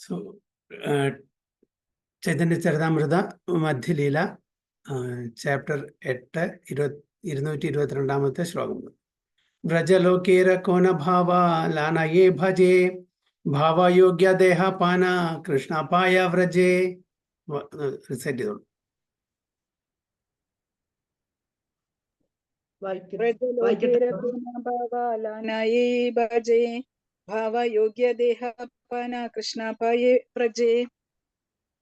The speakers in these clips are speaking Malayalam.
So, Chaitanya Charitamrita, Madhyalila, chapter 8, 222 ശ്ലോകം. വ്രജലോകേര കോന ഭാവ ലാനയേ ഭജേ ഭാവയോഗ്യ ദേഹപാന കൃഷ്ണപായ വ്രജേ. റിസൈറ്റ് ചെയ്തോളൂ.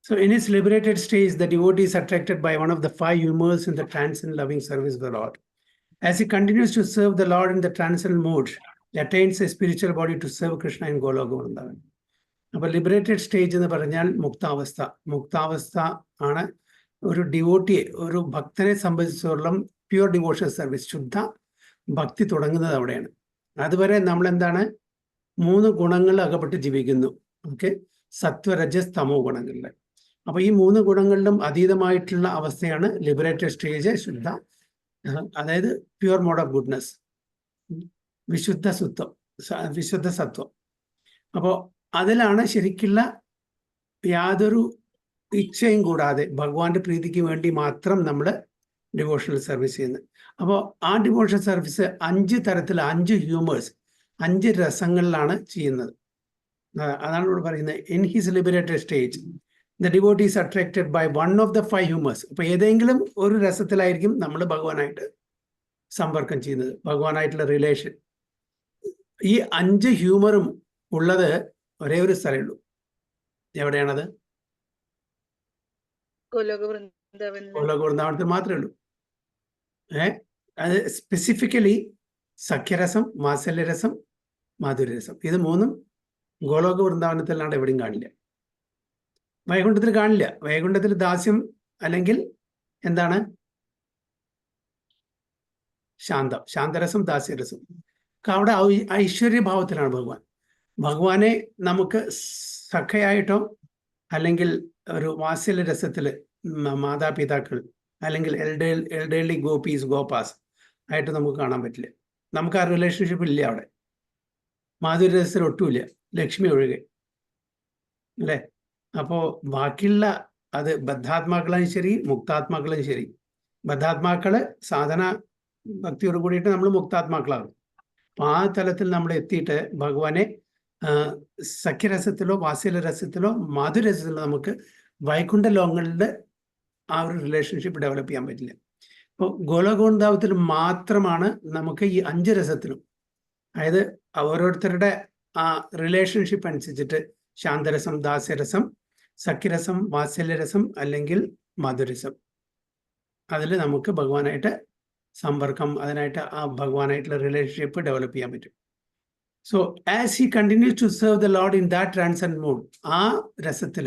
So in his liberated stage, the devotee is attracted by one of the 5 humors in the transcendent loving service of the Lord. As he continues to serve the Lord in the transcendent mode, he attains a spiritual body to serve Krishna in Goloka Vrindavan. അപ്പോൾ ലിബറേറ്റഡ് സ്റ്റേജ് എന്ന് പറഞ്ഞാൽ മുക്താവസ്ഥ. മുക്താവസ്ഥ ആണ് ഒരു ഡിവോട്ടിയെ, ഒരു ഭക്തനെ സംബന്ധിച്ചിടത്തോളം പ്യുവർ ഡിവോഷൻ സർവീസ്, ശുദ്ധ ഭക്തി തുടങ്ങുന്നത് അവിടെയാണ്. അതുവരെ നമ്മൾ എന്താണ്, 3 ഗുണങ്ങൾ അകപ്പെട്ട് ജീവിക്കുന്നു. ഓക്കെ, സത്വരജസ് തമോ ഗുണങ്ങളിൽ. അപ്പൊ ഈ 3 ഗുണങ്ങളിലും അതീതമായിട്ടുള്ള അവസ്ഥയാണ് ലിബറേറ്റഡ് സ്റ്റേജ്, ശുദ്ധ, അതായത് പ്യുവർ മോഡ് ഓഫ് ഗുഡ്നസ്, വിശുദ്ധ സത്വം. അപ്പോൾ അതിലാണ് ശരിക്കുള്ള യാതൊരു ഇച്ഛയും കൂടാതെ ഭഗവാന്റെ പ്രീതിക്ക് വേണ്ടി മാത്രം നമ്മൾ ഡിവോഷണൽ സർവീസ് ചെയ്യുന്നത്. അപ്പോൾ ആ ഡിവോഷണൽ സർവീസ് 5 തരത്തിൽ, 5 ഹ്യൂമേഴ്സ്, 5 രസങ്ങളിലാണ് ചെയ്യുന്നത്. അതാണ് ഇവിടെ പറയുന്നത്. In his liberated stage the devotee is attracted by one of the 5 humours. അപ്പോൾ ഏതെങ്കിലും ഒരു രസത്തിലായിരിക്കും നമ്മൾ ഭഗവാനായിട്ട് സമ്പർക്കം ചെയ്യുന്നത്, ഭഗവാനായിട്ടുള്ള റിലേഷൻ. ഈ 5 ഹ്യൂമറും ഉള്ളത് ഒരേ ഒരു സ്ഥലമേ ഉള്ളൂ. എവിടെയാണത്? ഗോലോക വൃന്ദാവനത്തിൽ മാത്രമേ ഉള്ളൂ. അത് സ്പെസിഫിക്കലി സഖ്യരസം, വാത്സല്യരസം, മാധുര്യരസം. ഇത് 3 ഗോലോക വൃന്ദാവനത്തിലാണ്, എവിടെയും കാണില്ല. വൈകുണ്ഠത്തിൽ കാണില്ല. വൈകുണ്ഠത്തിൽ ദാസ്യം അല്ലെങ്കിൽ എന്താണ്, ശാന്തരസം, ദാസ്യരസം. അവിടെ ഐശ്വര്യഭാവത്തിലാണ് ഭഗവാനെ നമുക്ക് സഖയായിട്ടോ അല്ലെങ്കിൽ ഒരു വാത്സല്യരസത്തിൽ മാതാപിതാക്കൾ അല്ലെങ്കിൽ എൽഡേർലി ഗോപാസ് ആയിട്ട് നമുക്ക് കാണാൻ പറ്റില്ല. നമുക്ക് ആ റിലേഷൻഷിപ്പ് ഇല്ല അവിടെ. മാധുര്യരസത്തിൽ ഒട്ടുമില്ല, ലക്ഷ്മി ഒഴികെ, അല്ലേ? അപ്പോൾ ബാക്കിയുള്ള അത് ബദ്ധാത്മാക്കളും ശരി, മുക്താത്മാക്കളും ശരി. ബദ്ധാത്മാക്കള് സാധന ഭക്തിയോട് കൂടിയിട്ട് നമ്മൾ മുക്താത്മാക്കളാകും. അപ്പോൾ ആ തലത്തിൽ നമ്മൾ എത്തിയിട്ട് ഭഗവാനെ സഖ്യരസത്തിലോ വാത്സല്യരസത്തിലോ മാധുരരസത്തിലോ നമുക്ക് വൈകുണ്ഠ ലോകങ്ങളിൽ ആ ഒരു റിലേഷൻഷിപ്പ് ഡെവലപ്പ് ചെയ്യാൻ പറ്റില്ല. അപ്പോൾ ഗോലോകവൃന്ദാവത്തിൽ മാത്രമാണ് നമുക്ക് ഈ 5 രസത്തിലും, അതായത് ഓരോരുത്തരുടെ ആ റിലേഷൻഷിപ്പ് അനുസരിച്ചിട്ട് ശാന്തരസം, ദാസ്യരസം, സഖ്യരസം, വാത്സല്യരസം അല്ലെങ്കിൽ മാധുരരസം, അതിൽ നമുക്ക് ഭഗവാനായിട്ട് സമ്പർക്കം, അതിനായിട്ട് ആ ഭഗവാനായിട്ടുള്ള റിലേഷൻഷിപ്പ് ഡെവലപ്പ് ചെയ്യാൻ പറ്റും. So as he continues to serve the lord in that transcendent mode, ആ രസത്തിൽ.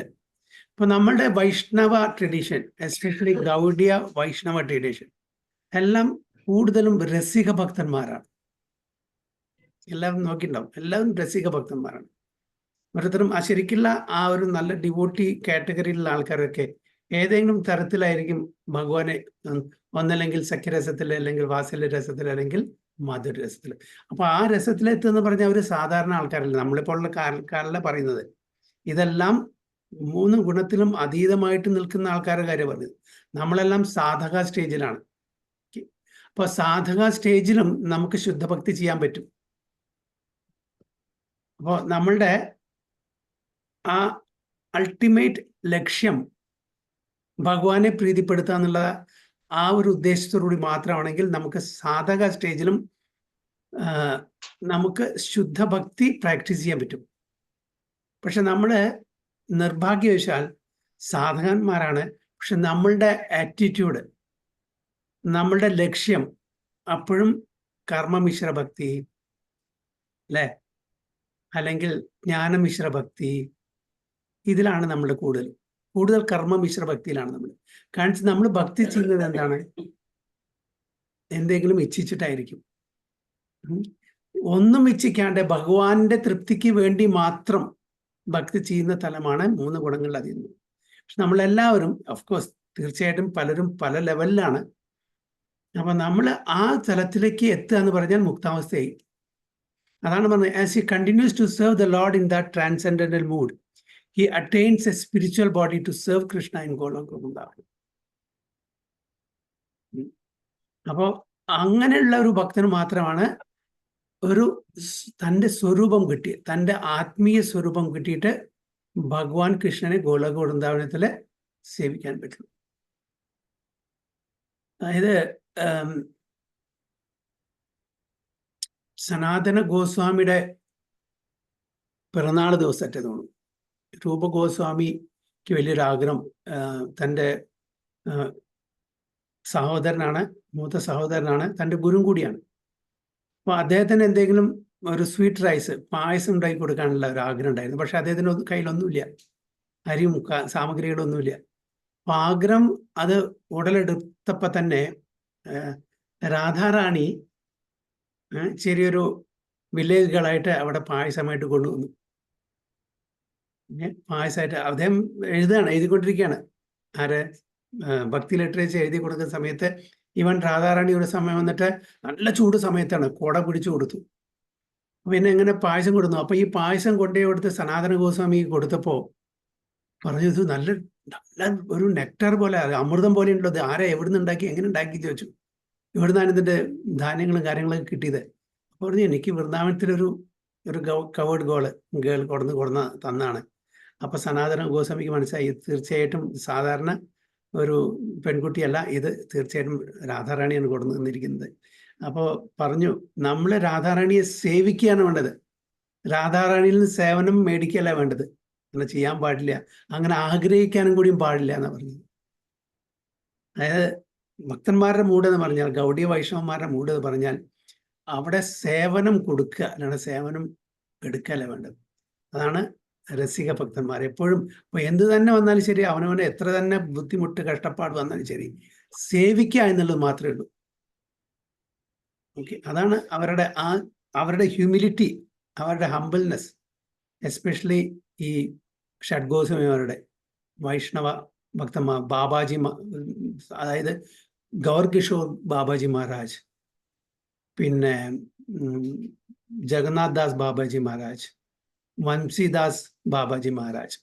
ഇപ്പോൾ നമ്മളുടെ Vaishnava tradition, especially Gaudiya Vaishnava tradition, എല്ലാം കൂടുതലും രസിക ഭക്തന്മാരാണ്. എല്ലാവരും നോക്കിയിട്ടുണ്ടാവും, എല്ലാവരും രസിക ഭക്തന്മാരാണ്. ഓരോരുത്തരും ആ ശരിക്കുള്ള ആ ഒരു നല്ല ഡിവോട്ടി കാറ്റഗറിയിലുള്ള ആൾക്കാരൊക്കെ ഏതെങ്കിലും തരത്തിലായിരിക്കും ഭഗവാനെ ഒന്നല്ലെങ്കിൽ സഖ്യരസത്തിൽ, അല്ലെങ്കിൽ വാത്സല്യരസത്തിൽ, അല്ലെങ്കിൽ മാധുര്യരസത്തിൽ. അപ്പോൾ ആ രസത്തിലെത്തുന്ന പറഞ്ഞാൽ അവർ സാധാരണ ആൾക്കാരല്ല, നമ്മളിപ്പോഴുള്ള ആൾക്കാരല്ല പറയുന്നത്. ഇതെല്ലാം 3 ഗുണത്തിലും അതീതമായിട്ട് നിൽക്കുന്ന ആൾക്കാരുടെ കാര്യം പറഞ്ഞത്. നമ്മളെല്ലാം സാധക സ്റ്റേജിലാണ്. അപ്പോൾ സാധക സ്റ്റേജിലും നമുക്ക് ശുദ്ധഭക്തി ചെയ്യാൻ പറ്റും. അപ്പോൾ നമ്മളുടെ ആ അൾട്ടിമേറ്റ് ലക്ഷ്യം ഭഗവാനെ പ്രീതിപ്പെടുത്തുക എന്നുള്ള ആ ഒരു ഉദ്ദേശത്തോടുകൂടി മാത്രമാണെങ്കിൽ നമുക്ക് സാധക സ്റ്റേജിലും നമുക്ക് ശുദ്ധഭക്തി പ്രാക്ടീസ് ചെയ്യാൻ പറ്റും. പക്ഷെ നമ്മൾ നിർഭാഗ്യവശാൽ സാധകന്മാരാണ്, പക്ഷെ നമ്മളുടെ ആറ്റിറ്റ്യൂഡ്, നമ്മളുടെ ലക്ഷ്യം അപ്പോഴും കർമ്മമിശ്ര ഭക്തി, അല്ലേ, അല്ലെങ്കിൽ ജ്ഞാനമിശ്ര ഭക്തി, ഇതിലാണ് നമ്മൾ കൂടുതൽ കർമ്മമിശ്ര ഭക്തിയിലാണ് നമ്മൾ. കാരണം നമ്മൾ ഭക്തി ചെയ്യുന്നത് എന്താണ്, എന്തെങ്കിലും ഇച്ഛിച്ചിട്ടായിരിക്കും. ഒന്നും ഇച്ഛിക്കാണ്ട് ഭഗവാന്റെ തൃപ്തിക്ക് വേണ്ടി മാത്രം ഭക്തി ചെയ്യുന്ന തലമാണ് 3 ഗുണങ്ങളിൽ അധികം. പക്ഷെ നമ്മളെല്ലാവരും ഓഫ്കോഴ്സ് തീർച്ചയായിട്ടും പലരും പല ലെവലിലാണ്. അപ്പൊ നമ്മൾ ആ തലത്തിലേക്ക് എത്തുക എന്ന് പറഞ്ഞാൽ മുക്താവസ്ഥയായി. അതാണ് പറഞ്ഞത്, as he continues to serve the lord in that transcendental mood, he attains a spiritual body to serve Krishna in Goloka Vrindavan. അപ്പോൾ അങ്ങനെയുള്ള ഒരു ഭക്തന് മാത്രമാണ് ഒരു തൻ്റെ സ്വരൂപം കിട്ടി, തൻ്റെ ആത്മീയ സ്വരൂപം കിട്ടിയിട്ട് ഭഗവാൻ കൃഷ്ണനെ ഗോലോക വൃന്ദാവനത്തിൽ സേവിക്കാൻ പറ്റും. അതായത് സനാതന ഗോസ്വാമിയുടെ പിറന്നാൾ ദിവസത്തെ തോന്നും. രൂപ ഗോസ്വാമിക്ക് വലിയൊരു ആഗ്രഹം, തൻ്റെ സഹോദരനാണ്, മൂത്ത സഹോദരനാണ്, തൻ്റെ ഗുരു കൂടിയാണ്. അപ്പോൾ അദ്ദേഹത്തിന് എന്തെങ്കിലും ഒരു സ്വീറ്റ് റൈസ്, പായസം ഉണ്ടാക്കി കൊടുക്കാനുള്ള ഒരു ആഗ്രഹം ഉണ്ടായിരുന്നു. പക്ഷെ അദ്ദേഹത്തിന് കയ്യിലൊന്നുമില്ല, അരിയും സാമഗ്രികളൊന്നുമില്ല. അപ്പോൾ ആഗ്രഹം അത് ഉടലെടുത്തപ്പോൾ തന്നെ രാധാറാണി ചെറിയൊരു വില്ലേജുകളായിട്ട് അവിടെ പായസമായിട്ട് കൊണ്ടുവന്നു. പായസമായിട്ട് അദ്ദേഹം എഴുതിക്കൊണ്ടിരിക്കുകയാണ്. ആര് ഭക്തി ലിറ്ററേച്ചർ എഴുതി കൊടുക്കുന്ന സമയത്ത് ഇവൻ രാധാറാണി ഒരു സമയം വന്നിട്ട് നല്ല ചൂട് സമയത്താണ് കുട പിടിച്ചു കൊടുത്തു. പിന്നെ എങ്ങനെ പായസം കൊടുത്തു. അപ്പോൾ ഈ പായസം കൊണ്ടേ കൊടുത്ത് സനാതന ഗോസ്വാമി കൊടുത്തപ്പോൾ പറഞ്ഞു, ഇത് നല്ല നല്ല ഒരു നെക്ടർ പോലെ, അമൃതം പോലെ ഉള്ളത്, ആരെ എവിടുന്ന് ഉണ്ടാക്കി, എങ്ങനെ ഉണ്ടാക്കി ചോദിച്ചു. ഇവിടുന്നാണ് ഇതിൻ്റെ ധാന്യങ്ങളും കാര്യങ്ങളൊക്കെ കിട്ടിയത്. അപ്പോൾ പറഞ്ഞു, എനിക്ക് വൃന്ദാവനത്തിലൊരു കവേർഡ് ഗേൾ കൊടുന്ന തന്നാണ്. അപ്പോൾ സനാതന ഗോസ്വാമിക്ക് മനസ്സിലായി, തീർച്ചയായിട്ടും സാധാരണ ഒരു പെൺകുട്ടിയല്ല, ഇത് തീർച്ചയായിട്ടും രാധാറാണിയാണ് കൊടുന്നു തന്നിരിക്കുന്നത്. അപ്പോൾ പറഞ്ഞു, നമ്മൾ രാധാറാണിയെ സേവിക്കുകയാണ് വേണ്ടത്, രാധാറാണിയിൽ നിന്ന് സേവനം മേടിക്കുകയല്ല വേണ്ടത്. അങ്ങനെ ചെയ്യാൻ പാടില്ല, അങ്ങനെ ആഗ്രഹിക്കാനും കൂടിയും പാടില്ല എന്നാണ് പറഞ്ഞത്. അതായത് ഭക്തന്മാരുടെ മൂഡ് എന്ന് പറഞ്ഞാൽ, ഗൗഡീയ വൈഷ്ണവന്മാരുടെ മൂഡ് എന്ന് പറഞ്ഞാൽ അവിടെ സേവനം കൊടുക്കുക, അല്ലാണ്ട് സേവനം എടുക്കുകയല്ല വേണ്ടത്. അതാണ് രസിക ഭക്തന്മാർ എപ്പോഴും. അപ്പോൾ എന്ത് തന്നെ വന്നാലും ശരി, അവനവനെ എത്ര തന്നെ ബുദ്ധിമുട്ട് കഷ്ടപ്പാട് വന്നാലും ശരി, സേവിക്കുക എന്നുള്ളത് മാത്രമേ ഉള്ളൂ. ഓക്കെ, അതാണ് അവരുടെ ഹ്യൂമിലിറ്റി, അവരുടെ ഹംബിൾനെസ്. എസ്പെഷ്യലി ഈ ഷഡ്ഗോസ്വാമിമാരുടെ വൈഷ്ണവ ഭക്തന്മാർ, ബാബാജി, അതായത് ഗൗർ കിഷോർ ബാബാജി മഹാരാജ്, പിന്നെ ജഗന്നാഥ് ദാസ് ബാബാജി മഹാരാജ്, വംശിദാസ് ബാബാജി മഹാരാജ്,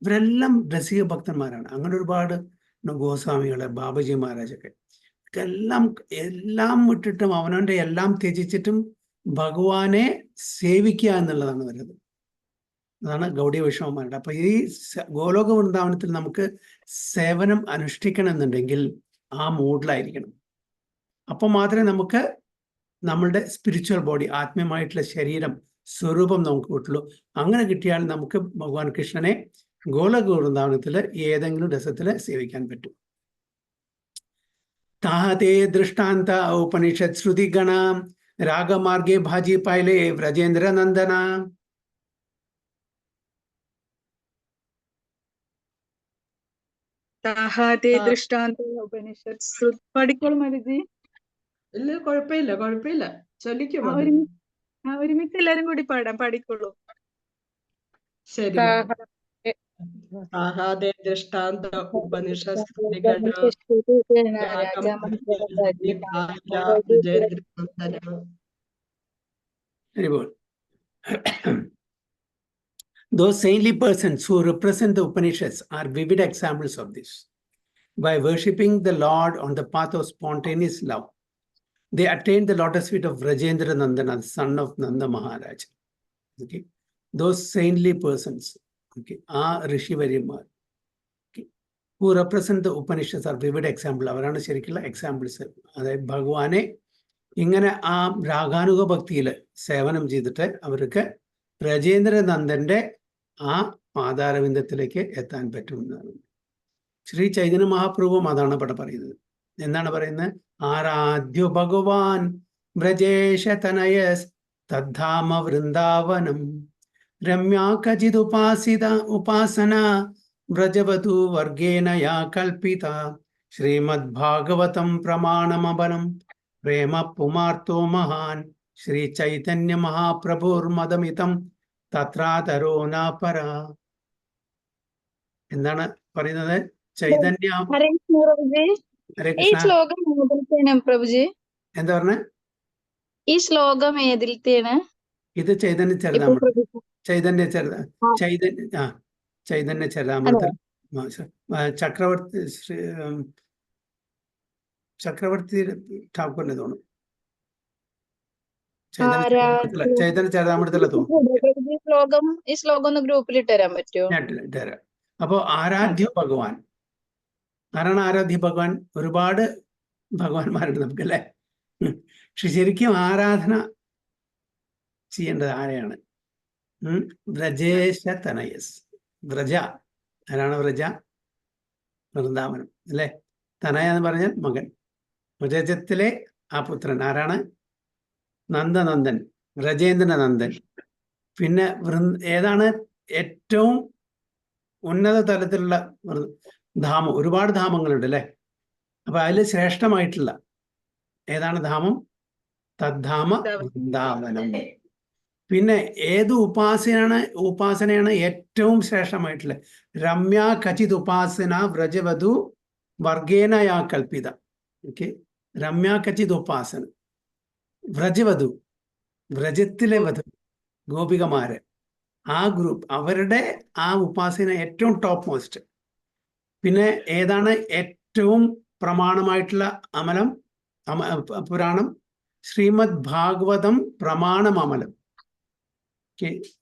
ഇവരെല്ലാം രസിക ഭക്തന്മാരാണ്. അങ്ങനെ ഒരുപാട് ഗോസ്വാമികളെ, ബാബാജി മഹാരാജൊക്കെ എല്ലാം വിട്ടിട്ടും അവനവൻ്റെ എല്ലാം ത്യജിച്ചിട്ടും ഭഗവാനെ സേവിക്കുക എന്നുള്ളതാണ് വരുന്നത്. അതാണ് ഗൗഡീയ വൈഷ്ണവന്മാരുടെ. അപ്പൊ ഈ ഗോലോക വൃന്ദാവനത്തിൽ നമുക്ക് സേവനം അനുഷ്ഠിക്കണം എന്നുണ്ടെങ്കിൽ ആ മൂഡിലായിരിക്കണം. അപ്പോൾ മാത്രമേ നമുക്ക് നമ്മളുടെ സ്പിരിച്വൽ ബോഡി, ആത്മീയമായിട്ടുള്ള ശരീരം, സ്വരൂപം നമുക്ക് കിട്ടുള്ളൂ. അങ്ങനെ കിട്ടിയാൽ നമുക്ക് ഭഗവാൻ കൃഷ്ണനെ ഗോലോക വൃന്ദാവനത്തിൽ ഏതെങ്കിലും രസത്തിൽ സേവിക്കാൻ പറ്റും. താഹതേ ദൃഷ്ടാന്ത ഉപനിഷത് ശ്രുതിഗണ രാഗമാർഗേ ഭാജി പായലേ വ്രജേന്ദ്ര നന്ദന. പഠിക്കോളൂ മരുജി. ഇല്ല, കുഴപ്പമില്ല ചൊല്ലിക്കോ. ഒരുമിച്ച് എല്ലാരും കൂടി പാടാം, പഠിക്കോളൂ. ശരി. ദൃഷ്ടാന്ത Upanishad Those saintly persons who represent the Upanishads are vivid examples of this. By worshipping the Lord on the path of spontaneous love, they attained the lotus feet of Rajendra Nandana, the son of Nanda Maharaj. Okay, those saintly persons, okay, are Rishivaryamar, okay, who represent the Upanishads are vivid example. അവരാണ് ശരിക്കുള്ള എക്സാമ്പിൾസ്. അതായത് ഭഗവാനെ ഇങ്ങനെ ആ രാഗാനുഗ ഭക്തിയിൽ സേവനം ചെയ്തിട്ട് അവർക്ക് രജേന്ദ്രനന്ദന്റെ ആ പാതാരവിന്ദത്തിലേക്ക് എത്താൻ പറ്റുമെന്നാണ്. ശ്രീ ചൈതന്യ മഹാപ്രഭുവും അതാണ് ഇവിടെ പറയുന്നത്. എന്താണ് പറയുന്നത്? ആരാധ്യോ ഭഗവാൻ വ്രജേശ തനയസ് തദ്ധാമ വൃന്ദാവനം രമ്യാ കചിത് ഉപാസന വ്രജവതു വർഗേന യാ കൽപ്പിത ശ്രീമദ് ഭാഗവതം പ്രമാണമബലം പ്രേമ പുമാർത്തോ മഹാൻ ശ്രീ ചൈതന്യ മഹാപ്രഭുർമദമിതം തത്രാതരോ നാപര. എന്താണ് പറയുന്നത്? ചൈതന്യ എന്താ പറഞ്ഞ? ഈ ശ്ലോകം ഏതിലത്തെയാണ്? ഇത് ചൈതന്യ ചരിതാമൃതം. ചൈതന്യ ചരിതാമൃതത്തിൽ ചക്രവർത്തി ചക്രവർത്തി ഠാക്കൂറിനെ തോന്നുന്നു. ചൈതന്യ ചരിതാമൃതത്തിലെ തോന്നുന്നു. ഈ ശ്ലോകം ഒന്ന് ഗ്രൂപ്പിൽ ഇട്ടുതരാൻ പറ്റുമോ? ഇട്ടുതരാം. അപ്പോ ആരാധ്യ ഭഗവാൻ ആരാണ്? ആരാധ്യ ഭഗവാൻ ഒരുപാട് ഭഗവാന്മാരുണ്ട് നമുക്ക്, അല്ലേ? പക്ഷെ ശരിക്കും ആരാധന ചെയ്യേണ്ടത് ആരെയാണ്? വ്രജേശ തനയസ്. വ്രജ ആരാണ്? വ്രജ വൃന്ദാവനം, അല്ലേ? തനയ എന്ന് പറഞ്ഞാൽ മകൻ. വ്രജത്തിലെ ആ പുത്രൻ ആരാണ്? നന്ദനന്ദൻ, വ്രജേന്ദ്രനന്ദൻ. പിന്നെ ഏതാണ് ഏറ്റവും ഉന്നത തലത്തിലുള്ള ധാമം? ഒരുപാട് ധാമങ്ങളുണ്ട്, അല്ലേ? അപ്പൊ അതിൽ ശ്രേഷ്ഠമായിട്ടുള്ള ഏതാണ് ധാമം? തദ്ധാമ വൃന്ദാവനം. പിന്നെ ഏത് ഉപാസനയാണ് ഏറ്റവും ശ്രേഷ്ഠമായിട്ടുള്ളത്? രമ്യ കചിത് ഉപാസന വ്രജവധു വർഗേനയാ കൽപ്പിത. ഓക്കെ, രമ്യ കചിത് ഉപാസന. വ്രജവധു, വ്രജത്തിലെ വധു, ഗോപികമാര്, ആ ഗ്രൂപ്പ്, അവരുടെ ആ ഉപാസന ഏറ്റവും ടോപ്പ് മോസ്റ്റ്. പിന്നെ ഏതാണ് ഏറ്റവും പ്രമാണമായിട്ടുള്ള പുരാണം? ശ്രീമദ് ഭാഗവതം പ്രമാണം അമലം.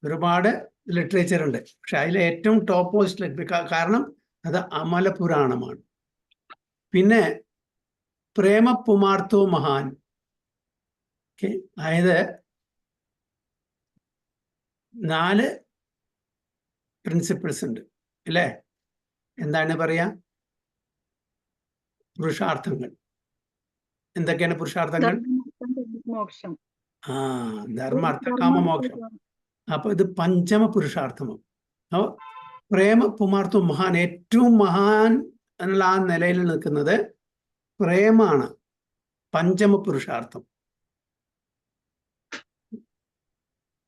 ഒരുപാട് ലിറ്ററേച്ചർ ഉണ്ട്, പക്ഷെ അതിലെ ഏറ്റവും ടോപ്പ് മോസ്റ്റ് കാരണം അത് അമല പുരാണമാണ്. പിന്നെ പ്രേമ പുമാർത്തോ മഹാൻ. അതായത് 4 പ്രിൻസിപ്പിൾസ് ഉണ്ട്, അല്ലേ? എന്താണ് പറയാ? പുരുഷാർത്ഥങ്ങൾ. എന്തൊക്കെയാണ് പുരുഷാർത്ഥങ്ങൾ? മോക്ഷം. ധർമ്മ അർത്ഥ കാമ മോക്ഷം. അപ്പൊ ഇത് പഞ്ചമ പുരുഷാർത്ഥമാണ്. അപ്പൊ പ്രേമ പുമാർത്തു മഹാൻ, ഏറ്റവും മഹാൻ എന്നുള്ള ആ നിലയിൽ നിൽക്കുന്നത് പ്രേമാണ്, പഞ്ചമ പുരുഷാർത്ഥം.